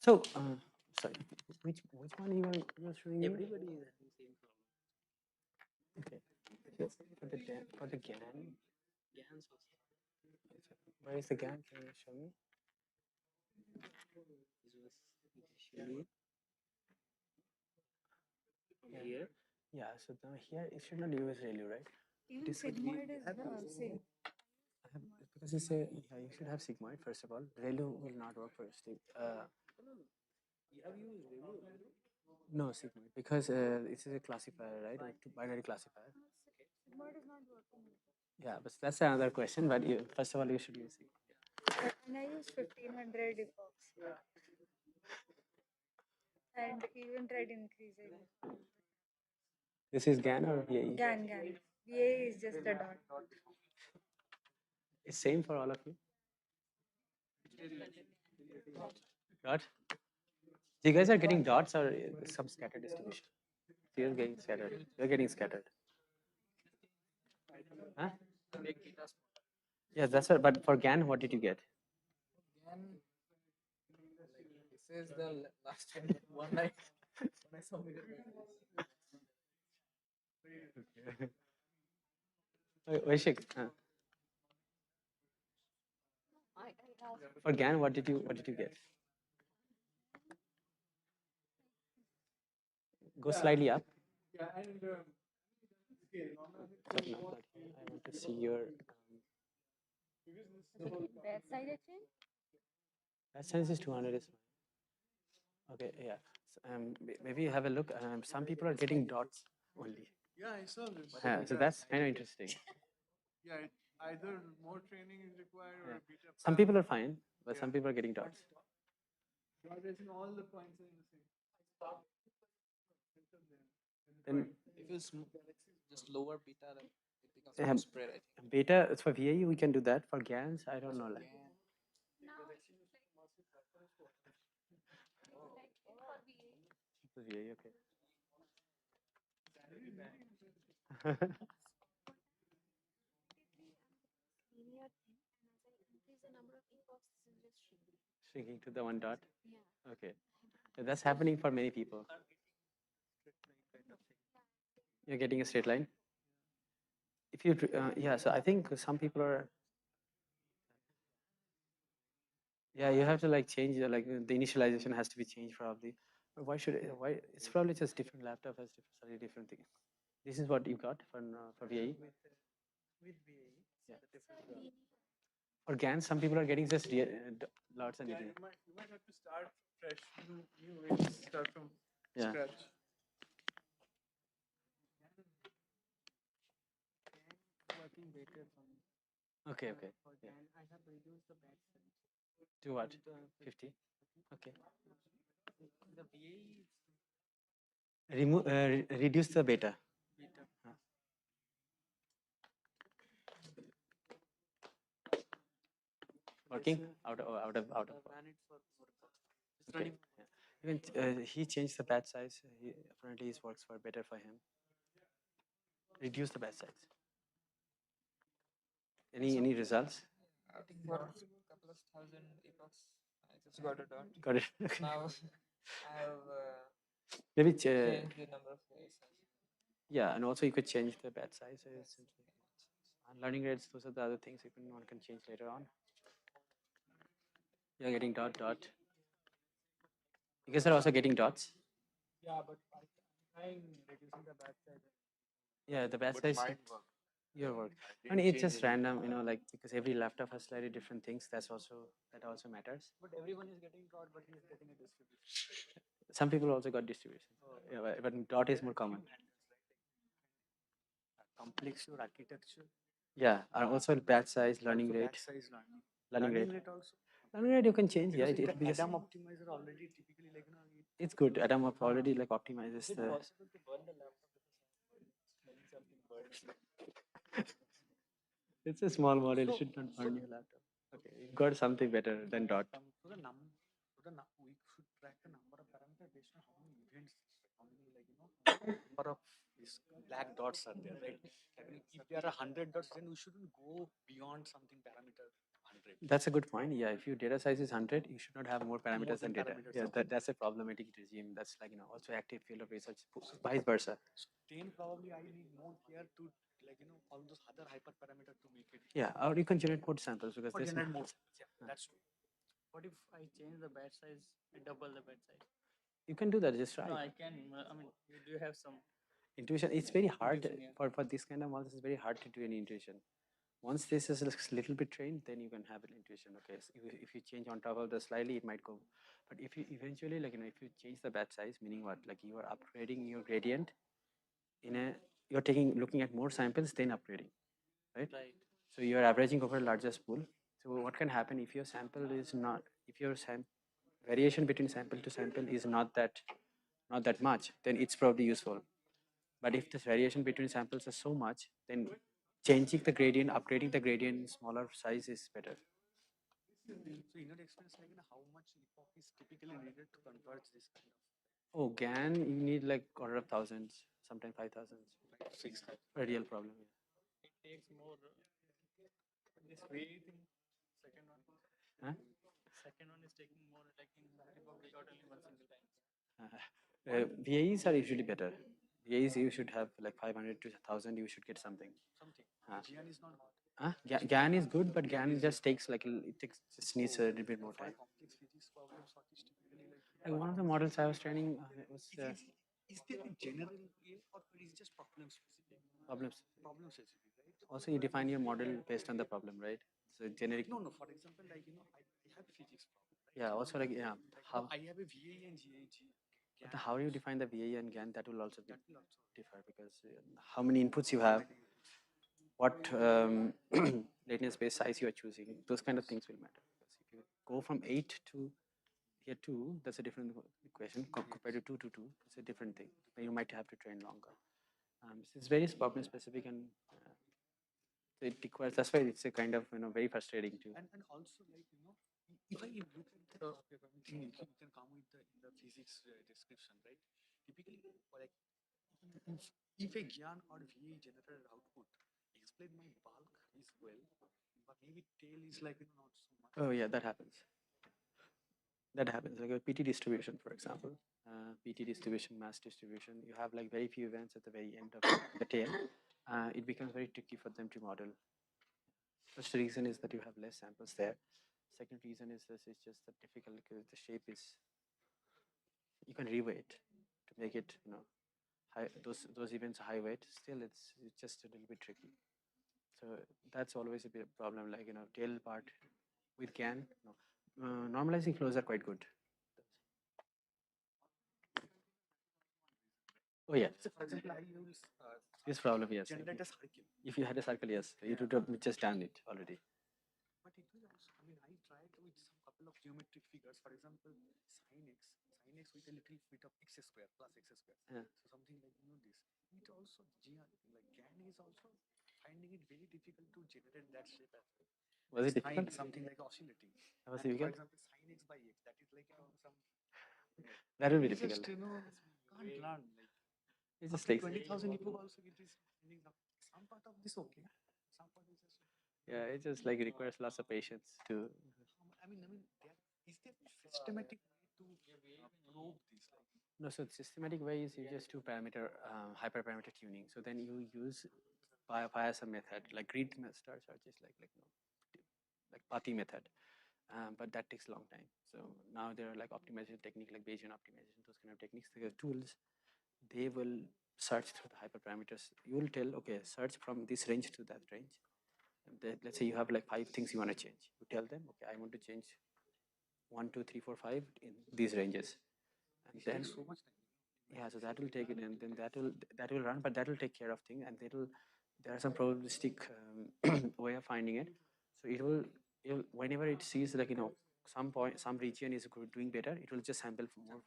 So, sorry, which one you were showing me? Everybody is having same problem. Okay. For the GAN, GANs also. where is the GAN? Can you show me? This was initially here. Yeah. So now here it should not use ReLU, right? Even This would be- sigmoid is same. Because you say you should have sigmoid first of all. ReLU will not work for Steve. You have used ReLU. No sigmoid because this is a classifier, right? Like binary classifier. Sigmoid is not working. Yeah, but that's another question. But you, first of all, you should use sigmoid. And I use 1500 epochs. And even tried increasing. This is GAN or VAE? GAN. VA is just a dot. It's same for all of you. Dot. You guys are getting dots or some scattered distribution? You're getting scattered. You're getting scattered. Huh? Yes, that's what. But for GAN, what did you get? This is the last one night when I saw me. Aishik, for GAN, what did you get? Go slightly up. Yeah, and scale. Not here. I want to see your. Bad side exchange? That size is 200 is fine. Okay, yeah. So, maybe you have a look. Some people are getting dots only. Yeah, I saw this. Yeah, so that's kind of interesting. Yeah, either more training is required or beta. Some people are fine, but some people are getting dots. Graduation, all the points are in the same. Then If you just lower beta, then it becomes Yeah, more spread, I think. beta, it's for VAE, we can do that. For GANs, I don't know. Like, for VAE, okay. Shrinking to the one dot. Okay, that's happening for many people. You're getting a straight line. If you, yeah, so I think some people are. Yeah, you have to like change like the initialization has to be changed probably. But why should it, why? It's probably just different laptop has different, slightly different thing. This is what you got for VAE. With VAE, Yeah. the different. For GANs, some people are getting just lots and Yeah, getting. you might have to start fresh, new ways, start from Yeah. scratch. Working better for me. Okay, okay. For Yeah. GAN, I have reduced the batch size To what? to the 50. Okay. The VAE is Remove, reduce the beta. beta. Working out of. Run it for more. It's Okay. running. Yeah. Even he changed the batch size. Apparently, it works for better for him. Reduce the batch size. Any results? I think for a couple of thousand epochs, I just got a dot. Got it. Now I have Maybe changed the number of layers. yeah, and also you could change the batch size. And learning rates, those are the other things one can change later on. You're getting dot. You guys are also getting dots. Yeah, but I'm trying reducing the batch size. Yeah, the batch size. Your work. I mean, it's just random, like because every laptop has slightly different things. That also matters. But everyone is getting dot, but he is getting a distribution. Some people also got distribution. Yeah, but dot is more common. Complex your architecture. Yeah, and also batch size, learning Also rate, batch size learning rate. also. Learning rate you can change. Yeah, Because it be just, Adam optimizer already typically like it's good. Adam already like optimizes is it the. possible to burn the laptop when something burns? It's a small model. You should not burn your laptop. Okay, you've got something better than dot. So we should track the number of parameters based on how many events, how many number of these black dots are there, right? If there are 100 dots, then we shouldn't go beyond something parameter 100. That's a good point. Yeah, if your data size is 100, you should not have more parameters than data. parameters. Yeah, that's a problematic regime. That's like also active field of research, vice versa. So then probably I need more here to all those other hyperparameters to make it. Yeah, or you can generate more samples because Or there's generate more samples. Yeah, that's true. What if I change the batch size and double the batch size? you can do that. Just try. No, I can. I mean, you do have some Intuition. It's very hard Intuition, yeah. for this kind of models. It's very hard to do any intuition. Once this is a little bit trained, then you can have an intuition. Okay, so if you change on top of the slightly, it might go. But if you eventually if you change the batch size, meaning what? Like you are upgrading your gradient you're looking at more samples, then upgrading, right? Right. So you are averaging over a larger pool. So what can happen if your sample is not, if your variation between sample to sample is not that much, then it's probably useful. But if this variation between samples is so much, then changing the gradient, upgrading the gradient in smaller size is better. So in your experience, how much epoch is typically needed to convert this kind of? Oh, GAN, you need like order of thousands, sometimes 5,000. 6,000. A real problem. It takes more. This way thing, second one. Huh? Second one is taking more. Like in epoch, we got only one single time. VAEs are usually better. VAEs you should have like 500 to 1,000. You should get something. GAN is not hot. GAN is good, but GAN just takes just needs a little bit more time. Complex physics problems are typically Like one of the models I was training was is there a general or is it just problem specific? problems. Problem specific, right? Also, you define your model based on the problem, right? So generic. No. For example, I have a physics problem. Right? Yeah. Also, like How I have a VAE and GAG But how do you define the VAE and GAN? That will also differ because how many inputs you have, what latency space size you are choosing, those kind of things will matter. Because if you go from 8 to here 2, that's a different equation compared to 2 to 2. It's a different thing. Then you might have to train longer. It's very problem specific and it requires. That's why it's a kind of very frustrating too. And also like if I look at the thing, you can come with the physics description, right? Typically, like if a GAN or VA generated output explain my bulk is well, but maybe tail is like not so much. Oh yeah, that happens. That happens. Like a PT distribution, for example, PT distribution, mass distribution. You have like very few events at the very end of the tail. It becomes very tricky for them to model. First reason is that you have less samples there. Second reason is this is just that difficult because the shape is. You can reweight to make it high. Those events are high weight. Still, it's just a little bit tricky. So that's always a bit problem. Like tail part with GAN. Normalizing flows are quite good. Oh yeah. So for example, I use This problem, yes. generate a circle. If you had a circle, yes, you would have just done it already. But it will also, I mean, I tried with some couple of geometric figures. For example, sin x with a little bit of x square plus x square. Yeah. So something like this. It also like GAN is also finding it very difficult to generate that shape as well. Was it difficult? Something like oscillating. Was And it for difficult? example, sin x by x, that is like some. That will be It's difficult. just can't learn. Like It just after takes. 20,000 epoch also it is some part of this okay. Some part is just. Yeah, it just like requires lots of patience to. I mean, is there systematic way to probe this? Like, No, so the systematic way is you just do hyperparameter tuning. So then you use via some method like grid star searches like Pati method, but that takes a long time. So now there are like optimization technique like Bayesian optimization, those kind of techniques. There are tools. They will search through the hyperparameters. You will tell, okay, search from this range to that range. Let's say you have like 5 things you want to change. You tell them, okay, I want to change 1, 2, 3, 4, 5 in these ranges. And then so much time. yeah, so that will take it, and then that will run, but that will take care of things, and there are some probabilistic way of finding it. So it will whenever it sees like some region is doing better, it will just sample for more.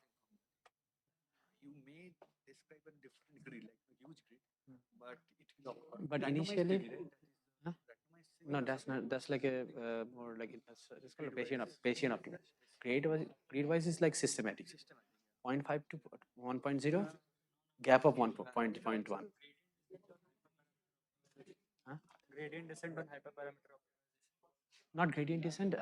You may describe a different grid, like a huge grid, but it will. But initially, huh? No, that's like a more like it's called a Bayesian optimization. Grade wise is like systematic. 0.5 to 1.0, gap of 1.1. Huh? Gradient descent on hyperparameter. Not gradient descent.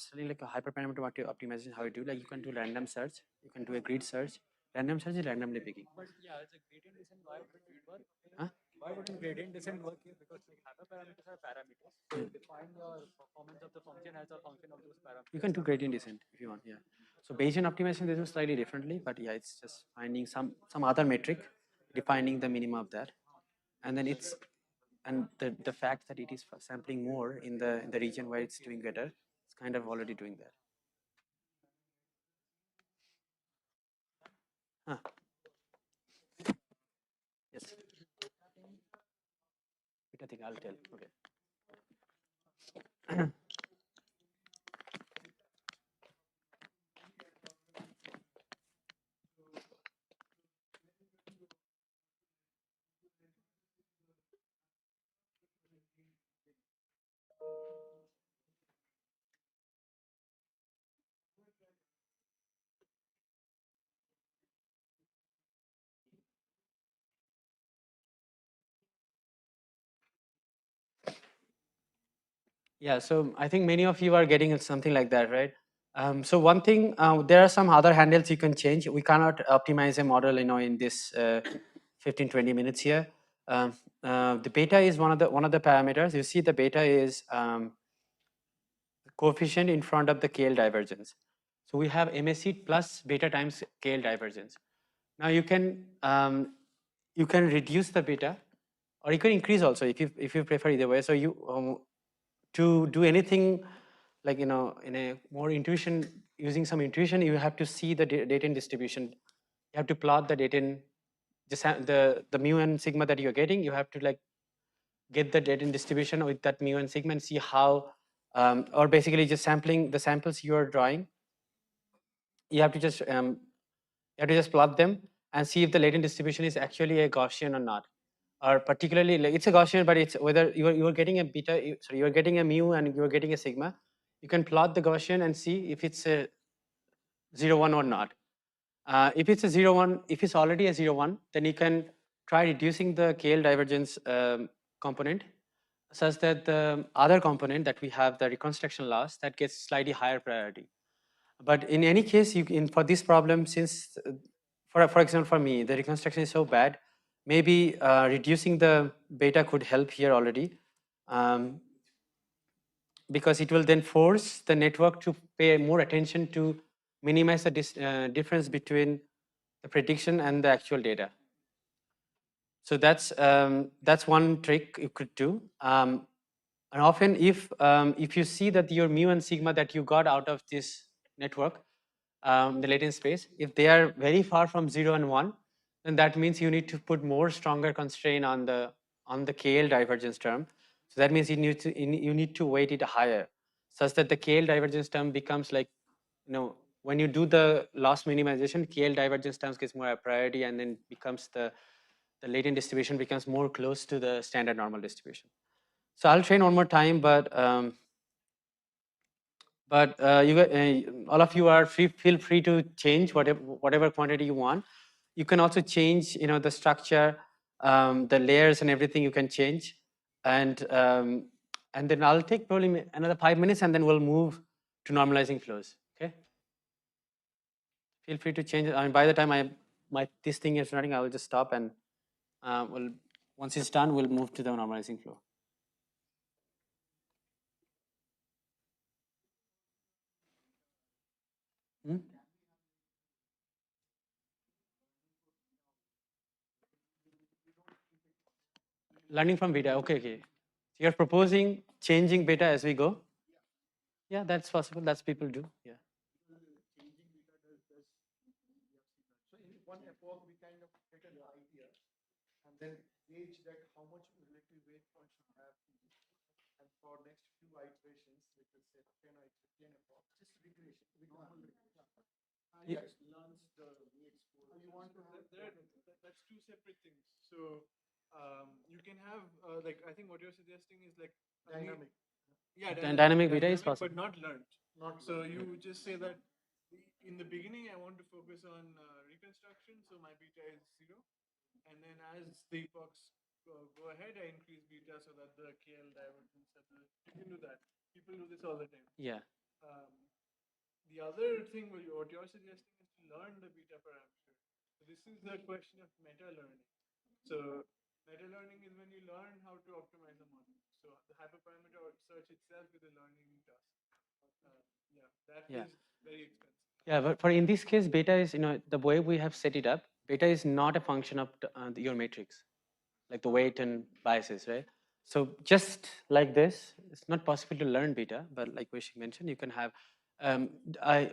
Studying like a hyperparameter optimization. How you do, like you can do random search, you can do a grid search. Random search is randomly picking. But yeah, it's a gradient descent. Why would it work? Huh? Why wouldn't gradient descent work here? Because like hyperparameters are parameters. So you define your performance of the function as a function of those parameters. You can do gradient descent if you want. Yeah. So Bayesian optimization they do slightly differently, but yeah, it's just finding some other metric, defining the minimum of that, and then the fact that it is sampling more in the region where it's doing better, it's kind of already doing that. Huh. Yes. I think I'll tell. Okay. Yeah, so I think many of you are getting something like that, right? So one thing, there are some other handles you can change. We cannot optimize a model, in this 15-20 minutes here. The beta is one of the parameters. You see the beta is coefficient in front of the KL divergence. So we have MSE plus beta times KL divergence. Now you can reduce the beta, or you can increase also if you prefer either way. So you to do anything like in a more intuition using some intuition, you have to see the data in distribution. You have to plot the data in the mu and sigma that you're getting. You have to like get the data in distribution with that mu and sigma and see how, or basically just sampling the samples you are drawing. You have to just plot them and see if the latent distribution is actually a Gaussian or not. Or particularly, like it's a Gaussian, but it's whether you're getting a beta, sorry, you're getting a mu and you're getting a sigma. You can plot the Gaussian and see if it's a 0, 1 or not. If it's a 0, 1, if it's already a 0, 1, then you can try reducing the KL divergence component such that the other component that we have, the reconstruction loss, that gets slightly higher priority. But in any case, for this problem, since, for example, for me, the reconstruction is so bad, maybe reducing the beta could help here already, because it will then force the network to pay more attention to minimize the difference between the prediction and the actual data. So that's one trick you could do. And often if you see that your mu and sigma that you got out of this network, the latent space, if they are very far from 0 and 1, then that means you need to put more stronger constraint on the KL divergence term. So that means you need to weight it higher, such that the KL divergence term becomes like, when you do the loss minimization, KL divergence terms gets more priority, and then becomes the latent distribution becomes more close to the standard normal distribution. So I'll train one more time, but all of you are feel free to change whatever quantity you want. You can also change, the structure, the layers and everything you can change. And then I'll take probably another 5 minutes, and then we'll move to normalizing flows, okay? Feel free to change it. I mean, by the time this thing is running, I will just stop, and once it's done, we'll move to the normalizing flow. Learning from beta, okay. So you're proposing changing beta as we go? Yeah, that's possible. That's people do, yeah. So in one epoch, we kind of get an idea and then gauge that how much relative weight one should have. And for next few iterations, we could say 10 epoch, just regression, normal regression. Yes, learns the weights. You want to have that's two separate things. So you can have like, I think what you're suggesting is like Dynamic. Yeah, dynamic beta is possible, but not learned. So you just say that in the beginning I want to focus on reconstruction, so my beta is 0, and then as the epochs go ahead, I increase beta so that the KL divergence settles. You can do that. People do this all the time. Yeah. The other thing what you're suggesting is to learn the beta parameter. So this is the question of meta learning. So meta learning is when you learn how to optimize a model. So the hyperparameter search itself is a learning task. That is very expensive. Yeah, but in this case, beta is, the way we have set it up, beta is not a function of your matrix, like the weight and biases, right? So just like this, it's not possible to learn beta, but like Aishik mentioned, you can have,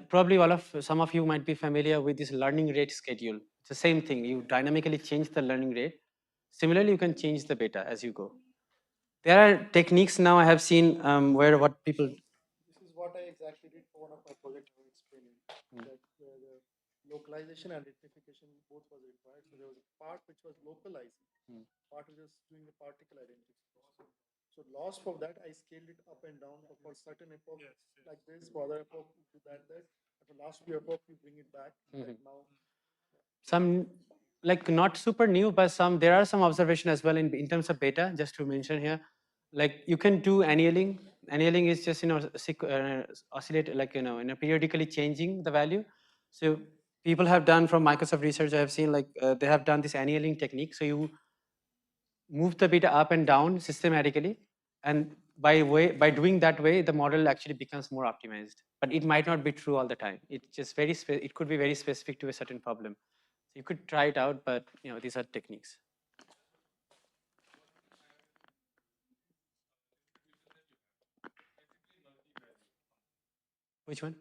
probably some of you might be familiar with this learning rate schedule. It's the same thing. You dynamically change the learning rate. Similarly, you can change the beta as you go. There are techniques now I have seen where what people. This is what I exactly did for one of my projects I was explaining. That the localization and rectification both was required. So there was a part which was localizing, part which was doing the particle identification. So loss for that, I scaled it up and down for certain epoch like this, for other epoch you do that. For the last few epoch, you bring it back. Like now. Some, like not super new, but there are some observation as well in terms of beta, just to mention here. Like you can do annealing. Annealing is just, oscillate, like, periodically changing the value. So people have done from Microsoft research, I have seen like they have done this annealing technique. So you move the beta up and down systematically, and by doing that way, the model actually becomes more optimized. But it might not be true all the time. It just it could be very specific to a certain problem. So you could try it out, but these are techniques. Which one?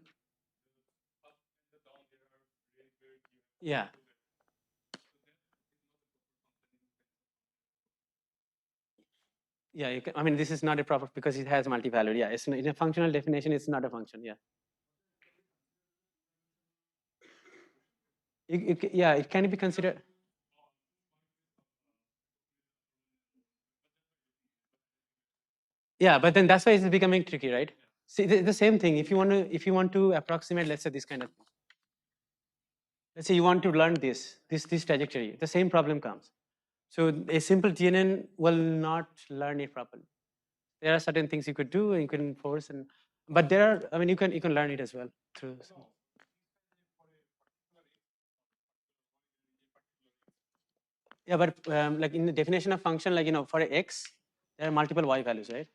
Yeah. Yeah, you can, I mean, this is not a proper because it has multi-valued. Yeah, it's in a functional definition, it's not a function. Yeah. Yeah, it can be considered. Yeah, but then that's why it's becoming tricky, right? See, the same thing. If you want to approximate, let's say this kind of, let's say you want to learn this trajectory, the same problem comes. So a simple GNN will not learn it properly. There are certain things you could do, and you can force, but there are, I mean, you can learn it as well through. Yeah, but like in the definition of function, like, for a x, there are multiple y values, right?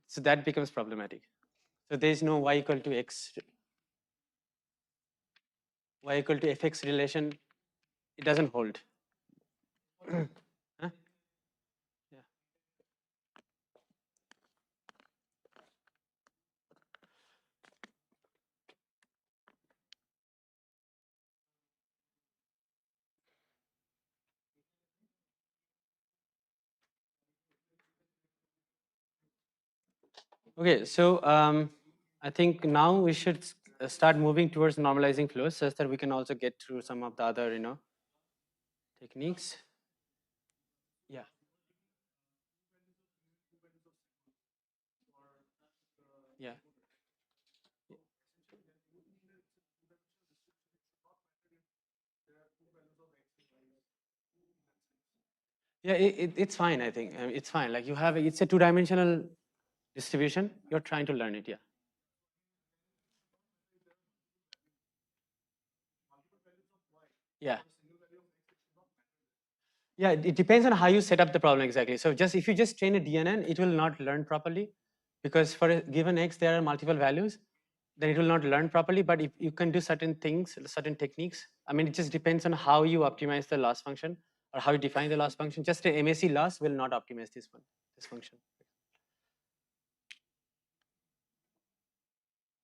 So that becomes problematic. So there is no y equal to x, y equal to fx relation. It doesn't hold. Huh? Yeah. Okay, so I think now we should start moving towards normalizing flows, so that we can also get through some of the other, techniques. Yeah. Yeah. Yeah, it's fine, I think. It's fine. Like it's a two-dimensional distribution. You're trying to learn it, yeah. Yeah. Yeah, it depends on how you set up the problem exactly. So if you just train a DNN, it will not learn properly, because for a given x, there are multiple values. Then it will not learn properly. But if you can do certain things, certain techniques, I mean, it just depends on how you optimize the loss function or how you define the loss function. Just a MAC loss will not optimize this function.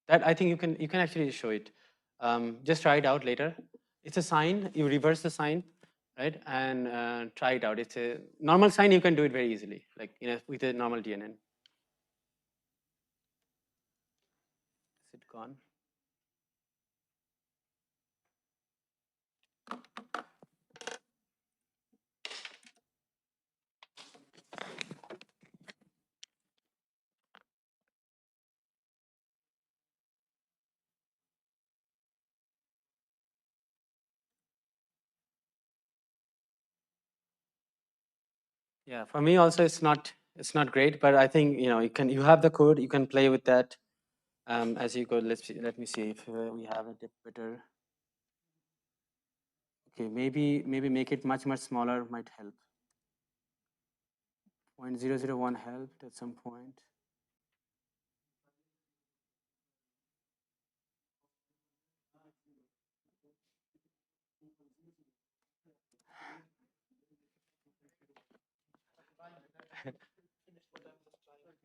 That I think you can actually show it. Just try it out later. It's a sine. You reverse the sign, right? And try it out. It's a normal sign. You can do it very easily, like with a normal DNN. Is it gone? Yeah, for me also it's not great, but I think you have the code, you can play with that as you go. Let me see if we have a better. Okay, maybe make it much smaller might help. 0.001 helped at some point.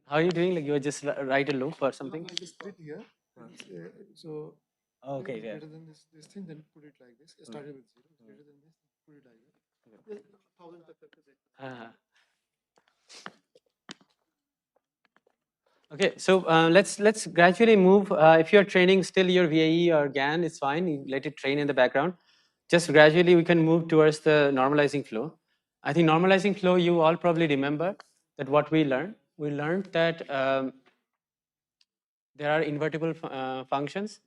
How are you doing? Like you were just write a loop or something? I just did here. So Okay, it's yeah. greater than this thing, then put it like this. It started with 0. It's greater than this, put it like that. 1000 tak karke dekho. Okay, so let's gradually move. If you're training still your VAE or GAN, it's fine. You let it train in the background. Just gradually we can move towards the normalizing flow. I think normalizing flow, you all probably remember that what we learned. We learned that there are invertible functions,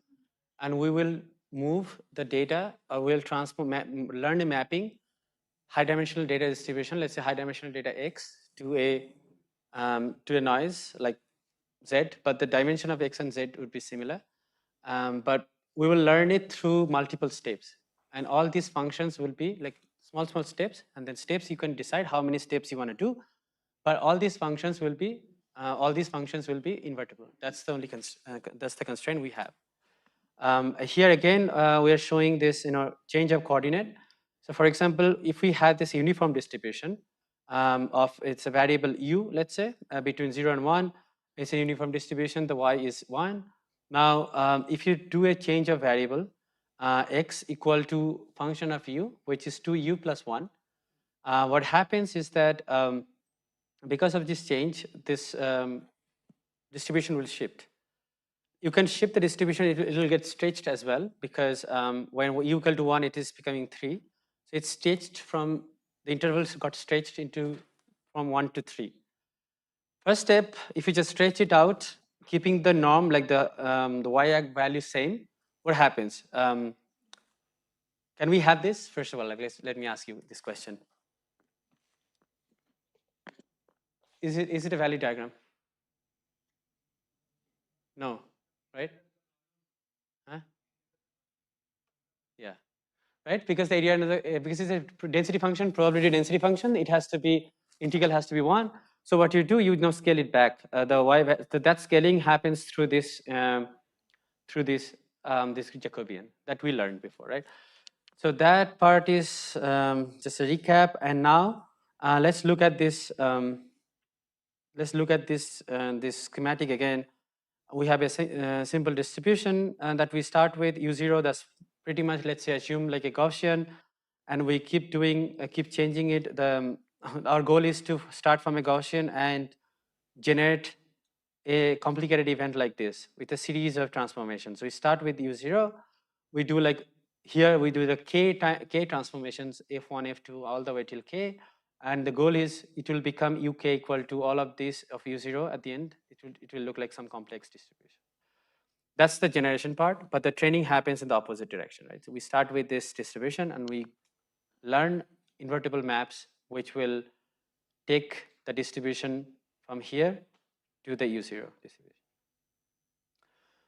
and we will move the data, or we'll learn a mapping, high dimensional data distribution, let's say high dimensional data X to a noise like Z, but the dimension of X and Z would be similar. But we will learn it through multiple steps. And all these functions will be like small steps, and then steps you can decide how many steps you want to do. But all these functions will be invertible. That's the only that's the constraint we have. Here again, we are showing this change of coordinate. So for example, if we had this uniform distribution of it's a variable u, let's say, between 0 and 1, it's a uniform distribution, the y is 1. Now, if you do a change of variable, x equal to function of u, which is 2u plus 1. What happens is that because of this change, this distribution will shift. You can shift the distribution, it will get stretched as well, because when u equal to 1, it is becoming 3. So it's stretched from, the intervals got stretched into from 1 to 3. First step, if you just stretch it out, keeping the norm like the y-axis value same, what happens? Can we have this? First of all, like, let me ask you this question. Is it a valid diagram? No, right? Huh? Yeah, right? Because the area under the, because it's a density function, probability density function, it has to be, integral has to be 1. So what you do, you now scale it back. That scaling happens through this this Jacobian that we learned before, right? So that part is just a recap. And now let's look at this. This schematic again. We have a simple distribution that we start with u0. That's pretty much, let's say, assume like a Gaussian, and we keep doing, keep changing it. Our goal is to start from a Gaussian and generate a complicated event like this with a series of transformations. So we start with u0. We do like here we do the k transformations, f1, f2, all the way till k. And the goal is it will become uk equal to all of this of u0 at the end. It will look like some complex distribution. That's the generation part, but the training happens in the opposite direction, right? So we start with this distribution and we learn invertible maps, which will take the distribution from here to the u0 distribution.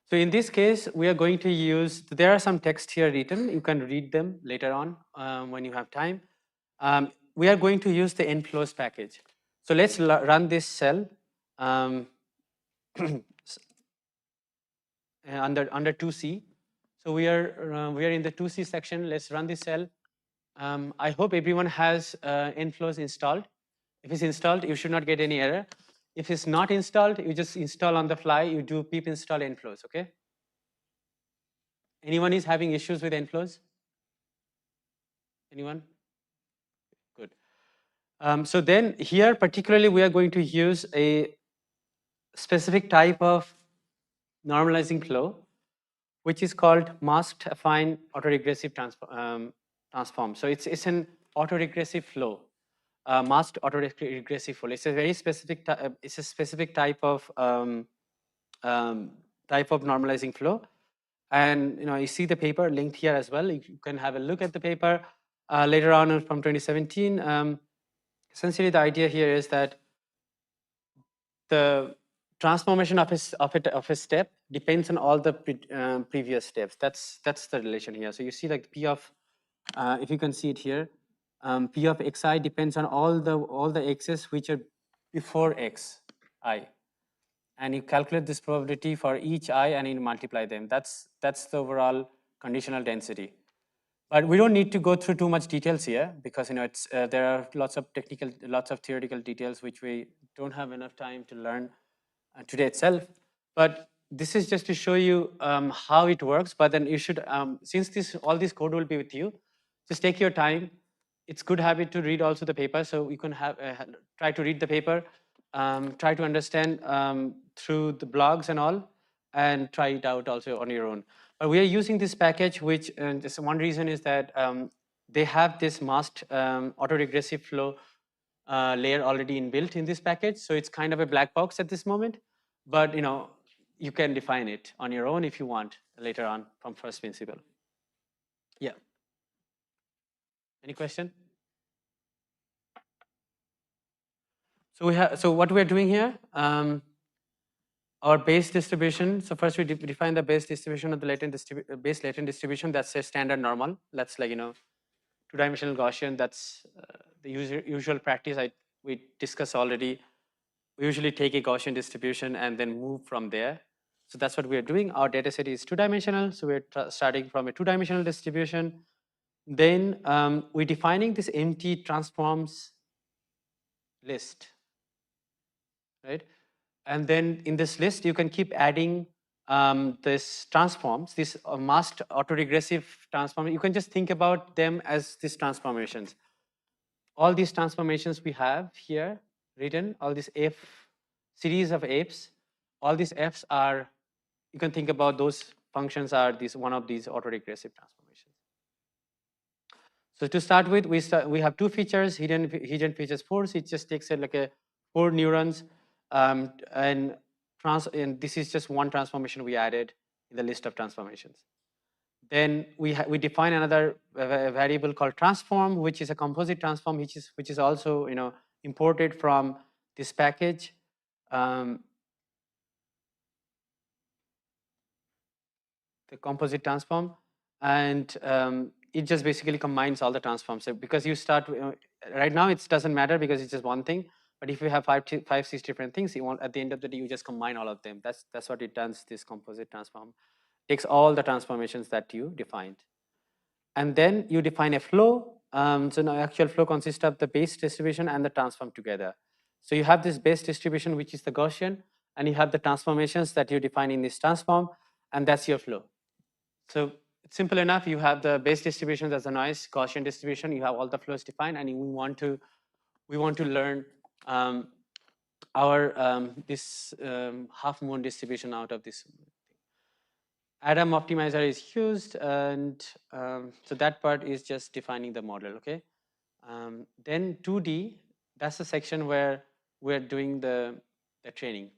So in this case, we are going to use, there are some text here written. You can read them later on when you have time. We are going to use the nflows package. So let's run this cell under 2C. So we are in the 2C section. Let's run this cell. I hope everyone has nflows installed. If it's installed, you should not get any error. If it's not installed, you just install on the fly. You do pip install nflows, okay? Anyone is having issues with nflows? Anyone? Good. So then here, particularly, we are going to use a specific type of normalizing flow, which is called masked affine autoregressive transform. So it's an autoregressive flow, masked autoregressive flow. It's a very specific. It's a specific type of normalizing flow. And you see the paper linked here as well. You can have a look at the paper later on from 2017. Essentially, the idea here is that the transformation of a step depends on all the previous steps. That's the relation here. So you see like P of, if you can see it here, P of xi depends on all the x's which are before xi. And you calculate this probability for each I and you multiply them. That's the overall conditional density. But we don't need to go through too much details here because it's there are lots of theoretical details which we don't have enough time to learn today itself. But this is just to show you how it works. But then you should, since all this code will be with you, just take your time. It's good habit to read also the paper, so you can have try to read the paper, try to understand through the blogs and all, and try it out also on your own. But we are using this package, which just one reason is that they have this masked autoregressive flow layer already inbuilt in this package. So it's kind of a black box at this moment, but you can define it on your own if you want later on from first principle. Yeah. Any question? So what we are doing here, our base distribution. So first we define the base distribution of the base latent distribution. That's a standard normal. That's like two-dimensional Gaussian. That's the usual practice we discussed already. We usually take a Gaussian distribution and then move from there. So that's what we are doing. Our data set is two-dimensional. So we're starting from a two-dimensional distribution. Then we're defining this empty transforms list, right? And then in this list, you can keep adding this transforms, this masked autoregressive transform. You can just think about them as these transformations. All these transformations we have here written, all these F series of Fs, all these Fs are, you can think about those functions are one of these autoregressive transformations. So to start with, we have two features, hidden features force. It just takes like a 4 neurons, and this is just one transformation we added in the list of transformations. Then we define another variable called transform, which is a composite transform, which is also imported from this package. The composite transform, and it just basically combines all the transforms. So because you start right now, it doesn't matter because it's just one thing. But if you have 6 different things, you want at the end of the day, you just combine all of them. That's what it does. This composite transform takes all the transformations that you defined, and then you define a flow. So now actual flow consists of the base distribution and the transform together. So you have this base distribution, which is the Gaussian, and you have the transformations that you define in this transform, and that's your flow. So it's simple enough. You have the base distribution as a nice Gaussian distribution. You have all the flows defined, and we want to learn this half moon distribution out of this. Adam optimizer is used, and so that part is just defining the model. Okay. Then 2D, that's the section where we're doing the training.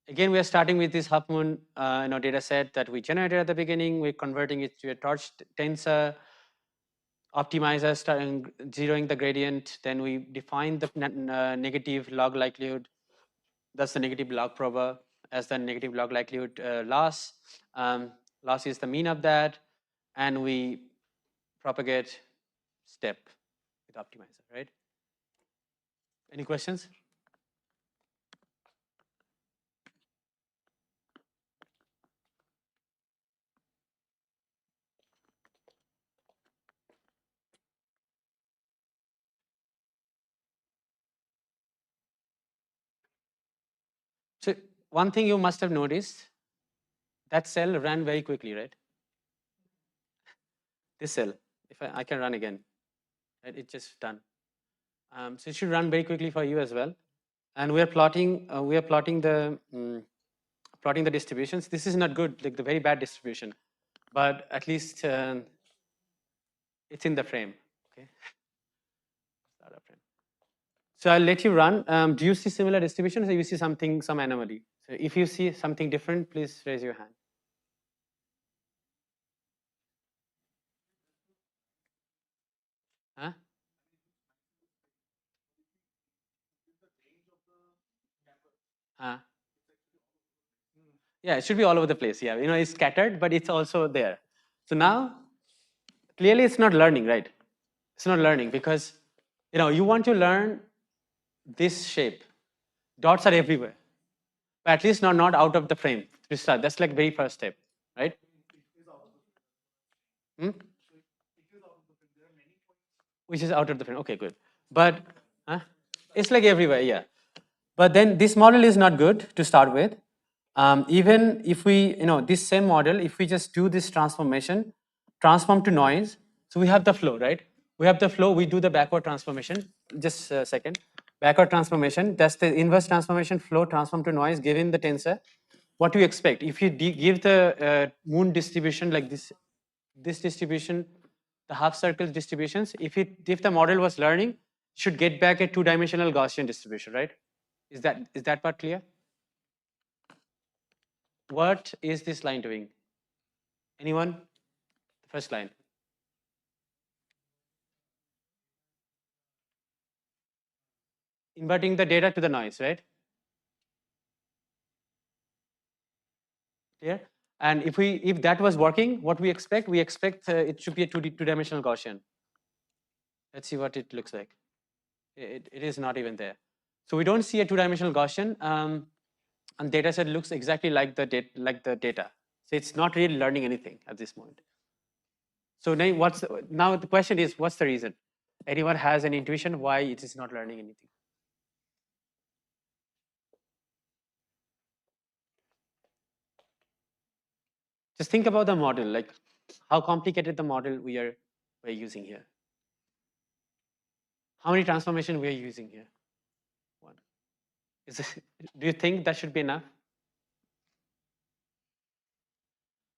Again, we are starting with this half moon data set that we generated at the beginning. We're converting it to a torch tensor optimizer, starting zeroing the gradient. Then we define the negative log likelihood. That's the negative log prober as the negative log likelihood loss. Loss is the mean of that, and we propagate step with optimizer, right? Any questions? So one thing you must have noticed, that cell ran very quickly, right? This cell, if I can run again, right? It's just done. So it should run very quickly for you as well. And we are plotting the distributions. This is not good, like the very bad distribution, but at least it's in the frame. Okay. So I'll let you run. Do you see similar distributions, or you see some anomaly? So if you see something different, please raise your hand. Huh? Yeah, it should be all over the place. Yeah, it's scattered, but it's also there. So now, clearly it's not learning, right? It's not learning because, you want to learn this shape. Dots are everywhere, but at least not out of the frame to start. That's like very first step, right? Which is out of the frame. Okay, good. But it's like everywhere, yeah. But then this model is not good to start with. Even if we, this same model, if we just do this transformation, transform to noise, so we have the flow, right? We have the flow, we do the backward transformation. Just a second. Backward transformation, that's the inverse transformation, flow transform to noise given the tensor. What do you expect? If you give the moon distribution like this distribution, the half circle distributions, if the model was learning, it should get back a 2-dimensional Gaussian distribution, right? Is that part clear? What is this line doing? Anyone? The first line. Inverting the data to the noise, right? Clear? And if that was working, what we expect? We expect it should be a 2-dimensional Gaussian. Let's see what it looks like. It is not even there. So we don't see a 2-dimensional Gaussian, and data set looks exactly like the data. So it's not really learning anything at this point. So now the question is, what's the reason? Anyone has an intuition why it is not learning anything? Just think about the model, like how complicated the model we're using here. How many transformations we are using here? One. Do you think that should be enough?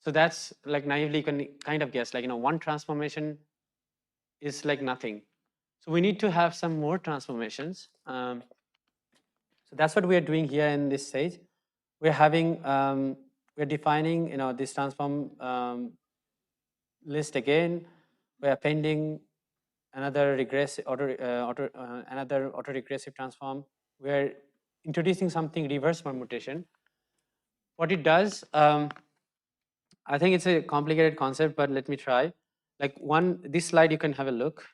So that's like naively you can kind of guess, like, one transformation is like nothing. So we need to have some more transformations. So that's what we are doing here in this stage. We're having, we're defining, this transform list again. We're appending another regressive another autoregressive transform. We're introducing something reverse permutation. What it does, I think it's a complicated concept, but let me try. Like this slide, you can have a look.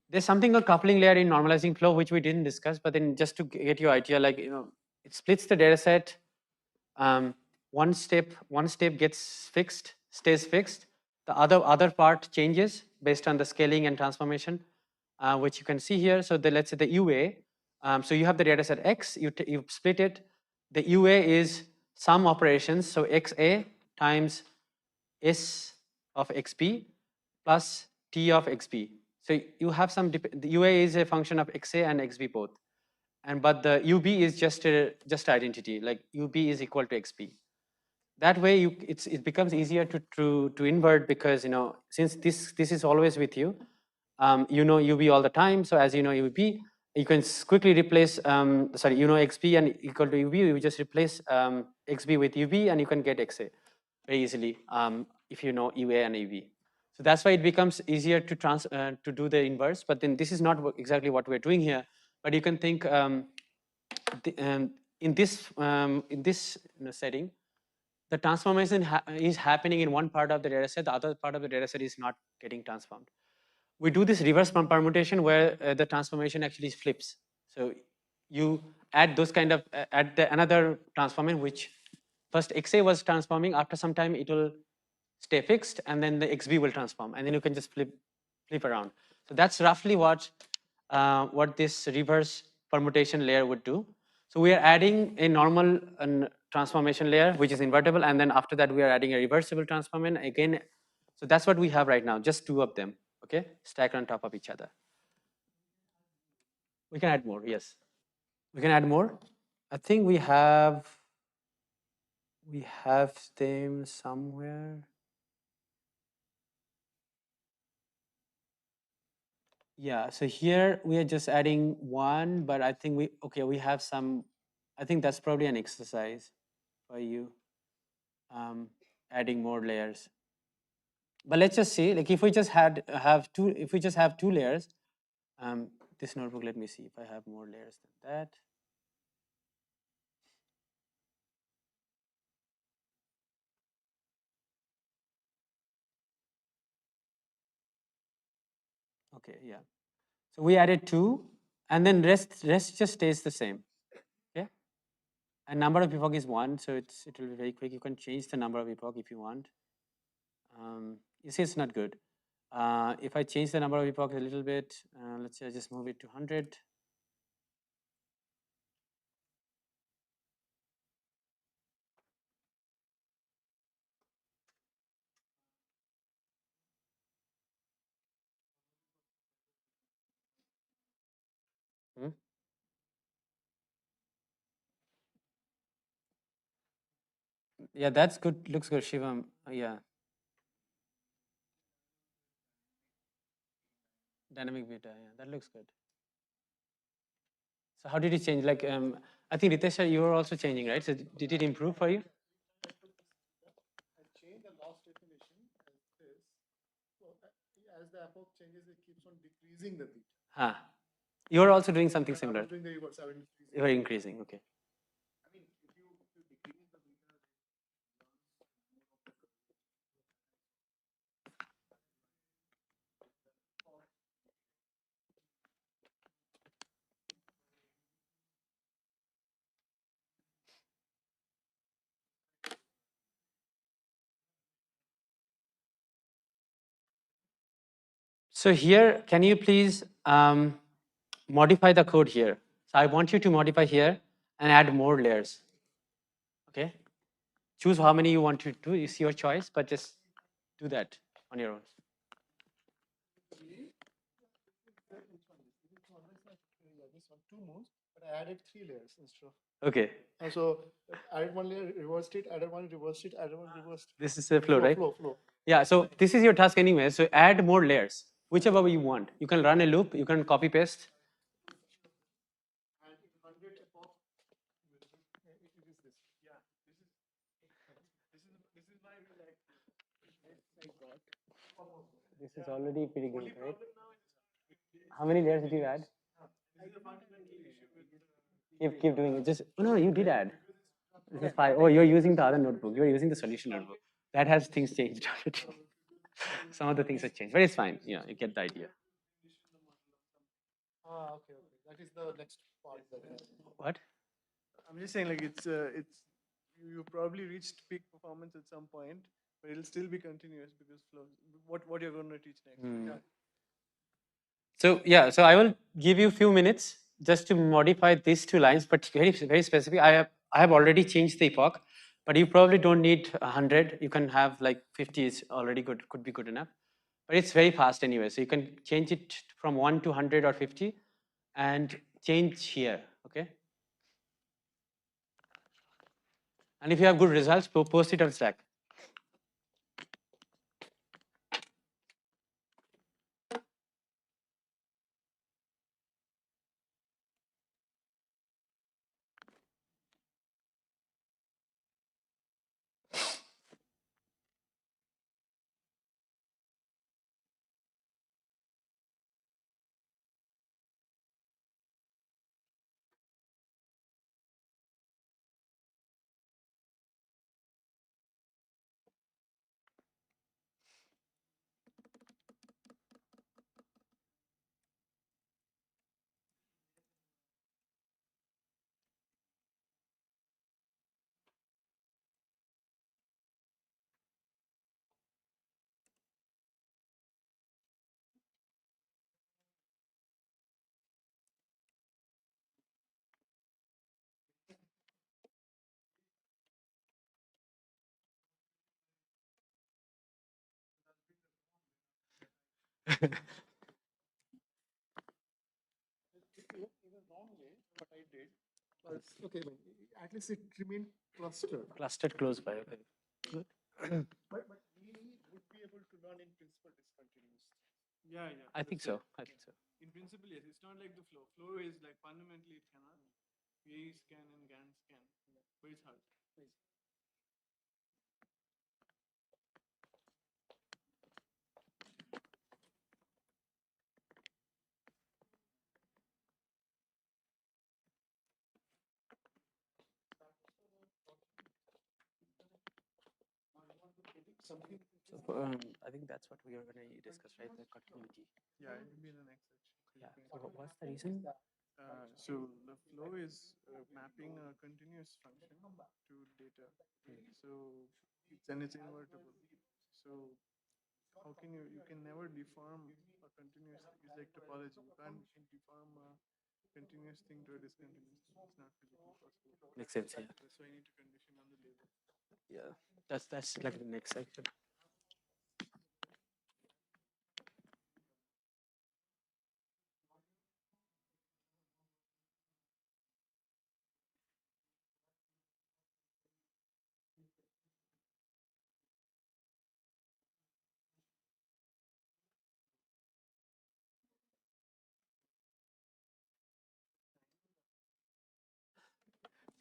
There's something called coupling layer in normalizing flow, which we didn't discuss, but then just to get your idea, like, it splits the data set. One step gets fixed, stays fixed. The other part changes based on the scaling and transformation, which you can see here. So let's say the UA. So you have the data set X, you split it. The UA is some operations, so XA times S of XB plus T of XB. So you have some, the UA is a function of XA and XB both. But the UB is just identity, like UB is equal to XB. That way it becomes easier to invert, because since this is always with you, UB all the time. So as UB, you can quickly replace XB and equal to UB, you just replace XB with UB and you can get XA very easily if you know UA and UB. So that's why it becomes easier to do the inverse. But then this is not exactly what we're doing here. But you can think in this setting, the transformation is happening in one part of the data set. The other part of the data set is not getting transformed. We do this reverse permutation where the transformation actually flips. So you add those kind of another transformation, which first XA was transforming. After some time, it will stay fixed, and then the XB will transform, and then you can just flip around. So that's roughly what this reverse permutation layer would do. So we are adding a normal transformation layer, which is invertible, and then after that we are adding a reversible transformation again. So that's what we have right now, just two of them, okay, stacked on top of each other. We can add more, yes. We can add more. I think we have them somewhere. Yeah, so here we are just adding one, but I think we have some, I think that's probably an exercise for you, adding more layers. But let's just see, like if we just have two layers, this notebook, let me see if I have more layers than that. Okay, yeah. So we added two, and then rest just stays the same. Okay, and number of epoch is 1, so it will be very quick. You can change the number of epoch if you want. You see, it's not good. If I change the number of epochs a little bit, let's say I just move it to 100. Yeah, that's good. Looks good, Shivam. Yeah. Dynamic beta. Yeah, that looks good. So how did it change? Like, I think Ritesh, you were also changing, right? So did it improve for you? I changed the loss definition as this. So as the epoch changes, it keeps on decreasing the beta. You're also doing something similar. I was doing the reverse. You are increasing, okay. I mean, if you decrease the beta, So here, can you please modify the code here? So I want you to modify here and add more layers. Okay. choose how many you want to do. It's your choice, but just do that on your own. This one, 2 moves, but I added 3 layers instead of. Okay. So added 1 layer, reversed it, added 1, reversed it, added 1, reversed. This is the flow, right? Flow. Yeah, so this is your task anyway. So add more layers, whichever way you want. You can run a loop, you can copy paste. And 100 epoch, it is this. Yeah, this is why we like. This is already pretty good, right? How many layers did you add? Keep doing it. Just no, you did add. This is 5. Oh, you're using the other notebook. You're using the solution notebook. That has things changed already. Some of the things have changed, but it's fine. Yeah, you get the idea. Okay. That is the next part. What? I'm just saying, like you probably reached peak performance at some point, but it'll still be continuous because flows. What you're going to teach next? Yeah. So yeah, so I will give you a few minutes just to modify these 2 lines, but very specific. I have already changed the epoch, but you probably don't need 100. You can have like 50 is already good, could be good enough. But it's very fast anyway, so you can change it from 1 to 100 or 50 and change here, okay? And if you have good results, post it on Slack. In a wrong way, what I did was, okay, at least it remained clustered. Clustered close by, okay. Good. But we would be able to run in principle discontinuous. Yeah. I think so. In principle, yes. It's not like the flow. Flow is like fundamentally it cannot. PAEs can and GANs can, but it's hard. Something. So I think that's what we are going to discuss, right? The continuity. Yeah, it will be in the next section. Yeah. So what's the reason? So the flow is mapping a continuous function to data. So it's invertible. So how can you can never deform a continuous, it's like topology. You can't deform a continuous thing to a discontinuous thing. It's not physically possible. Makes sense, yeah. That's why you need to condition on the label. Yeah. That's like the next section.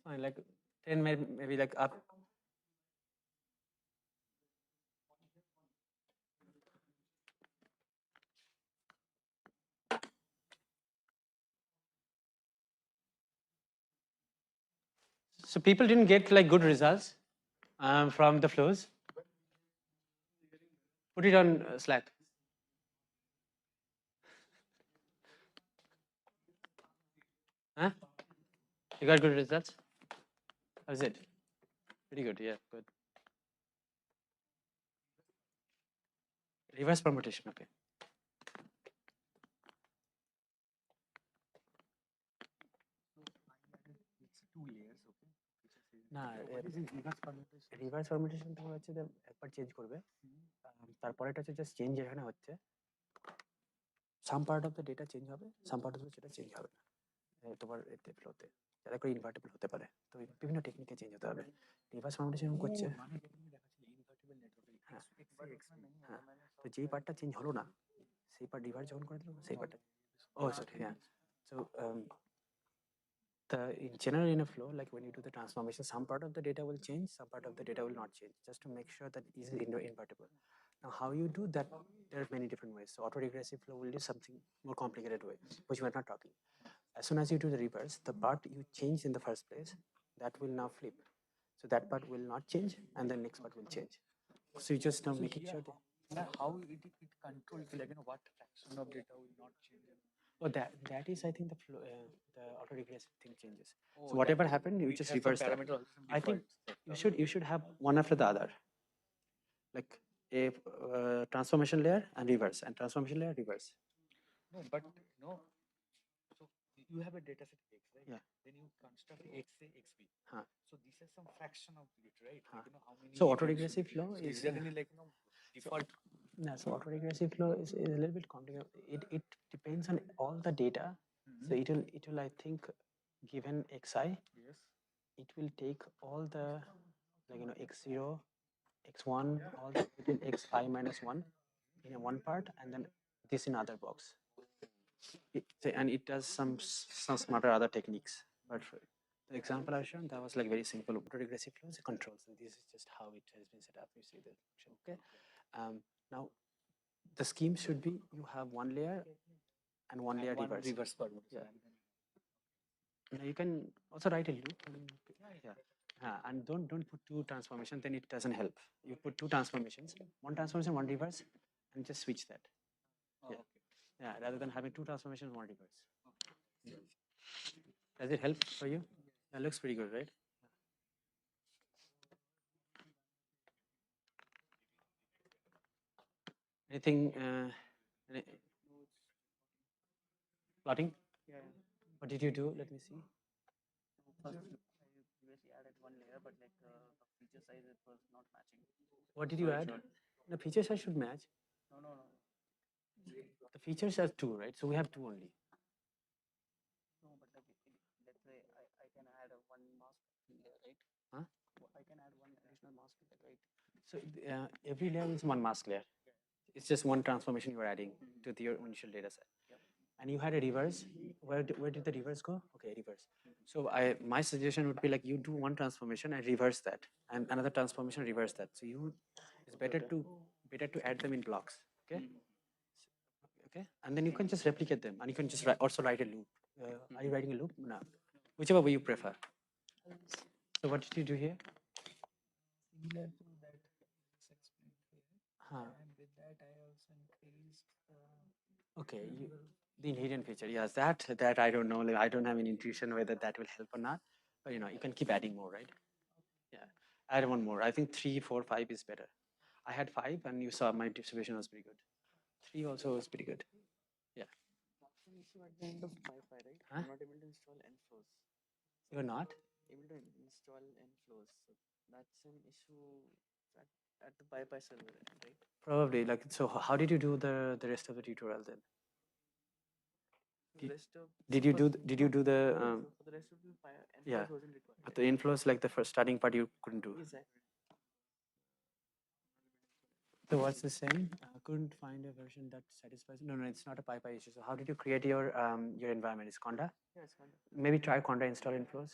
Fine, like 10 maybe like up. So people didn't get like good results from the flows. Put it on Slack. Huh? You got good results? How is it? Pretty good, yeah, good. Reverse permutation, okay. না reverse permutation? Reverse permutation তোমার হচ্ছে যে একবার change করবে, তারপরেটা হচ্ছে just change এখানে হচ্ছে some part of the data change হবে, some part of the data change হবে না তোমার এতে ফ্লোতে, যাতে করে ইনভার্টেবল হতে পারে। তো বিভিন্ন টেকনিকে চেঞ্জ হতে হবে। রিভার্স পারমিউটেশন করছে মানে তুমি দেখাচ্ছিল ইনভার্টিবল নেটওয়ার্ক হ্যাঁ হ্যাঁ তো যেই পার্টটা চেঞ্জ হলো না সেই পার্ট রিভার্স যখন করে দিল সেই পার্টটা ও সরি হ্যাঁ so in general in a flow, like when you do the transformation, some part of the data will change, some part of the data will not change, just to make sure that it is invertible. Now, how you do that, there are many different ways. So autoregressive flow will do something more complicated way, which we are not talking. As soon as you do the reverse, the part you changed in the first place, that will now flip. So that part will not change, and the next part will change. So you just now making sure that how it controls, like, you know, what fraction of data will not change. oh, that is, I think, the flow, the autoregressive thing changes. Oh, So whatever happened, you just reverse that. parameter also some I think default you should have one after the other, like a transformation layer and reverse, and transformation layer reverse. No, but no. So you have a data set X, right? Yeah. Then you construct X A, XB. Huh. So this is some fraction of it, right? Huh. Like, you know, how many So events autoregressive should be. flow So is there any, like, you know, default? no, so autoregressive flow is a little bit complicated. It depends on all the data. So it will I think, given xi, Yes. it will take all the, like, you know, x0, x1, all the way till xi minus 1 in a one part, and then this in other box. And it does some smarter other techniques. But for the example I've shown, that was like very simple. Autoregressive flow is a control. So this is just how it has been set up. You see the function. Okay. Now the scheme should be you have one layer and one layer One reverse. reverse permutation. Now you can also write a loop. And don't put two transformations, then it doesn't help. You put two transformations, one transformation, one reverse, and just switch that. Yeah, rather than having two transformations, one reverse. Does it help for you? That looks pretty good, right? Anything? Plotting? Yeah. What did you do? Let me see. First, I previously added one layer, but like the feature size it was not matching. What did you add? The feature size should match. No. The features are two, right? So we have two only. No, but like let's say I can add a one mask layer, right? Huh? I can add one additional mask layer, right? So every layer is one mask layer. It's just one transformation you are adding to your initial data set. And you had a reverse. Where did the reverse go? Okay, reverse. So my suggestion would be like you do one transformation and reverse that, and another transformation reverse that. So it's better to add them in blocks. Okay. Okay, and then you can just replicate them, and you can just also write a loop. Are you writing a loop? No, whichever way you prefer. So what did you do here? Similar to that just explained here. Huh. And with that I also increased Okay, the inherent feature, yes, that I don't know. Like, I don't have any intuition whether that will help or not. But you know, you can keep adding more, right? Yeah, add one more. I think 3, 4, 5 is better. I had 5, and you saw my distribution was pretty good. 3 also was pretty good. Yeah. So at the end of Wi-Fi, right? Huh? I'm not able to install nflows. You're not? Able to install nflows. So that's an issue at the Wi-Fi server, right? Probably. Like, so how did you do the rest of the tutorial then? The rest of Did you do the for the rest of the nflows yeah, wasn't required. but the inflows, like the first starting part, you couldn't do. Exactly. So what's the same? I couldn't find a version that satisfies. No, it's not a PyPy issue. So how did you create your environment? Is Conda? Yeah, it's fine. Maybe try Conda install inflows.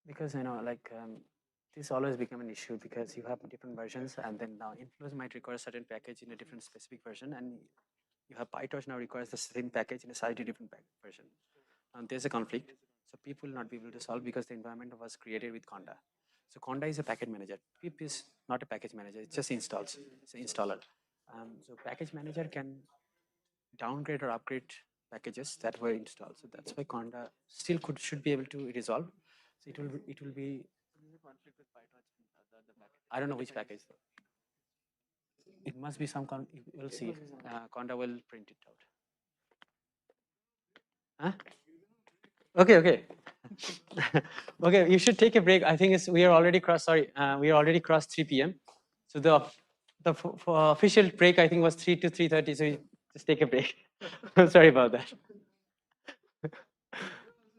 Because you know, like this always become an issue because you have different versions, and then now inflows might require a certain package in a different specific version, and you have PyTorch now requires the same package in a slightly different version. And there's a conflict, so people will not be able to solve because the environment was created with Conda. So Conda is a package manager. Pip is not a package manager; it just installs. It's an installer. So package manager can downgrade or upgrade packages that were installed. So that's why Conda still should be able to resolve. So it will be. There's a conflict with PyTorch and the package. I don't know which package though. It must be some. We'll see. Conda will print it out. Huh? Okay, okay. Okay, you should take a break. I think we are already crossed. Sorry, we are already crossed 3 p.m. So the official break I think was 3 to 3:30. So you just take a break. Sorry about that.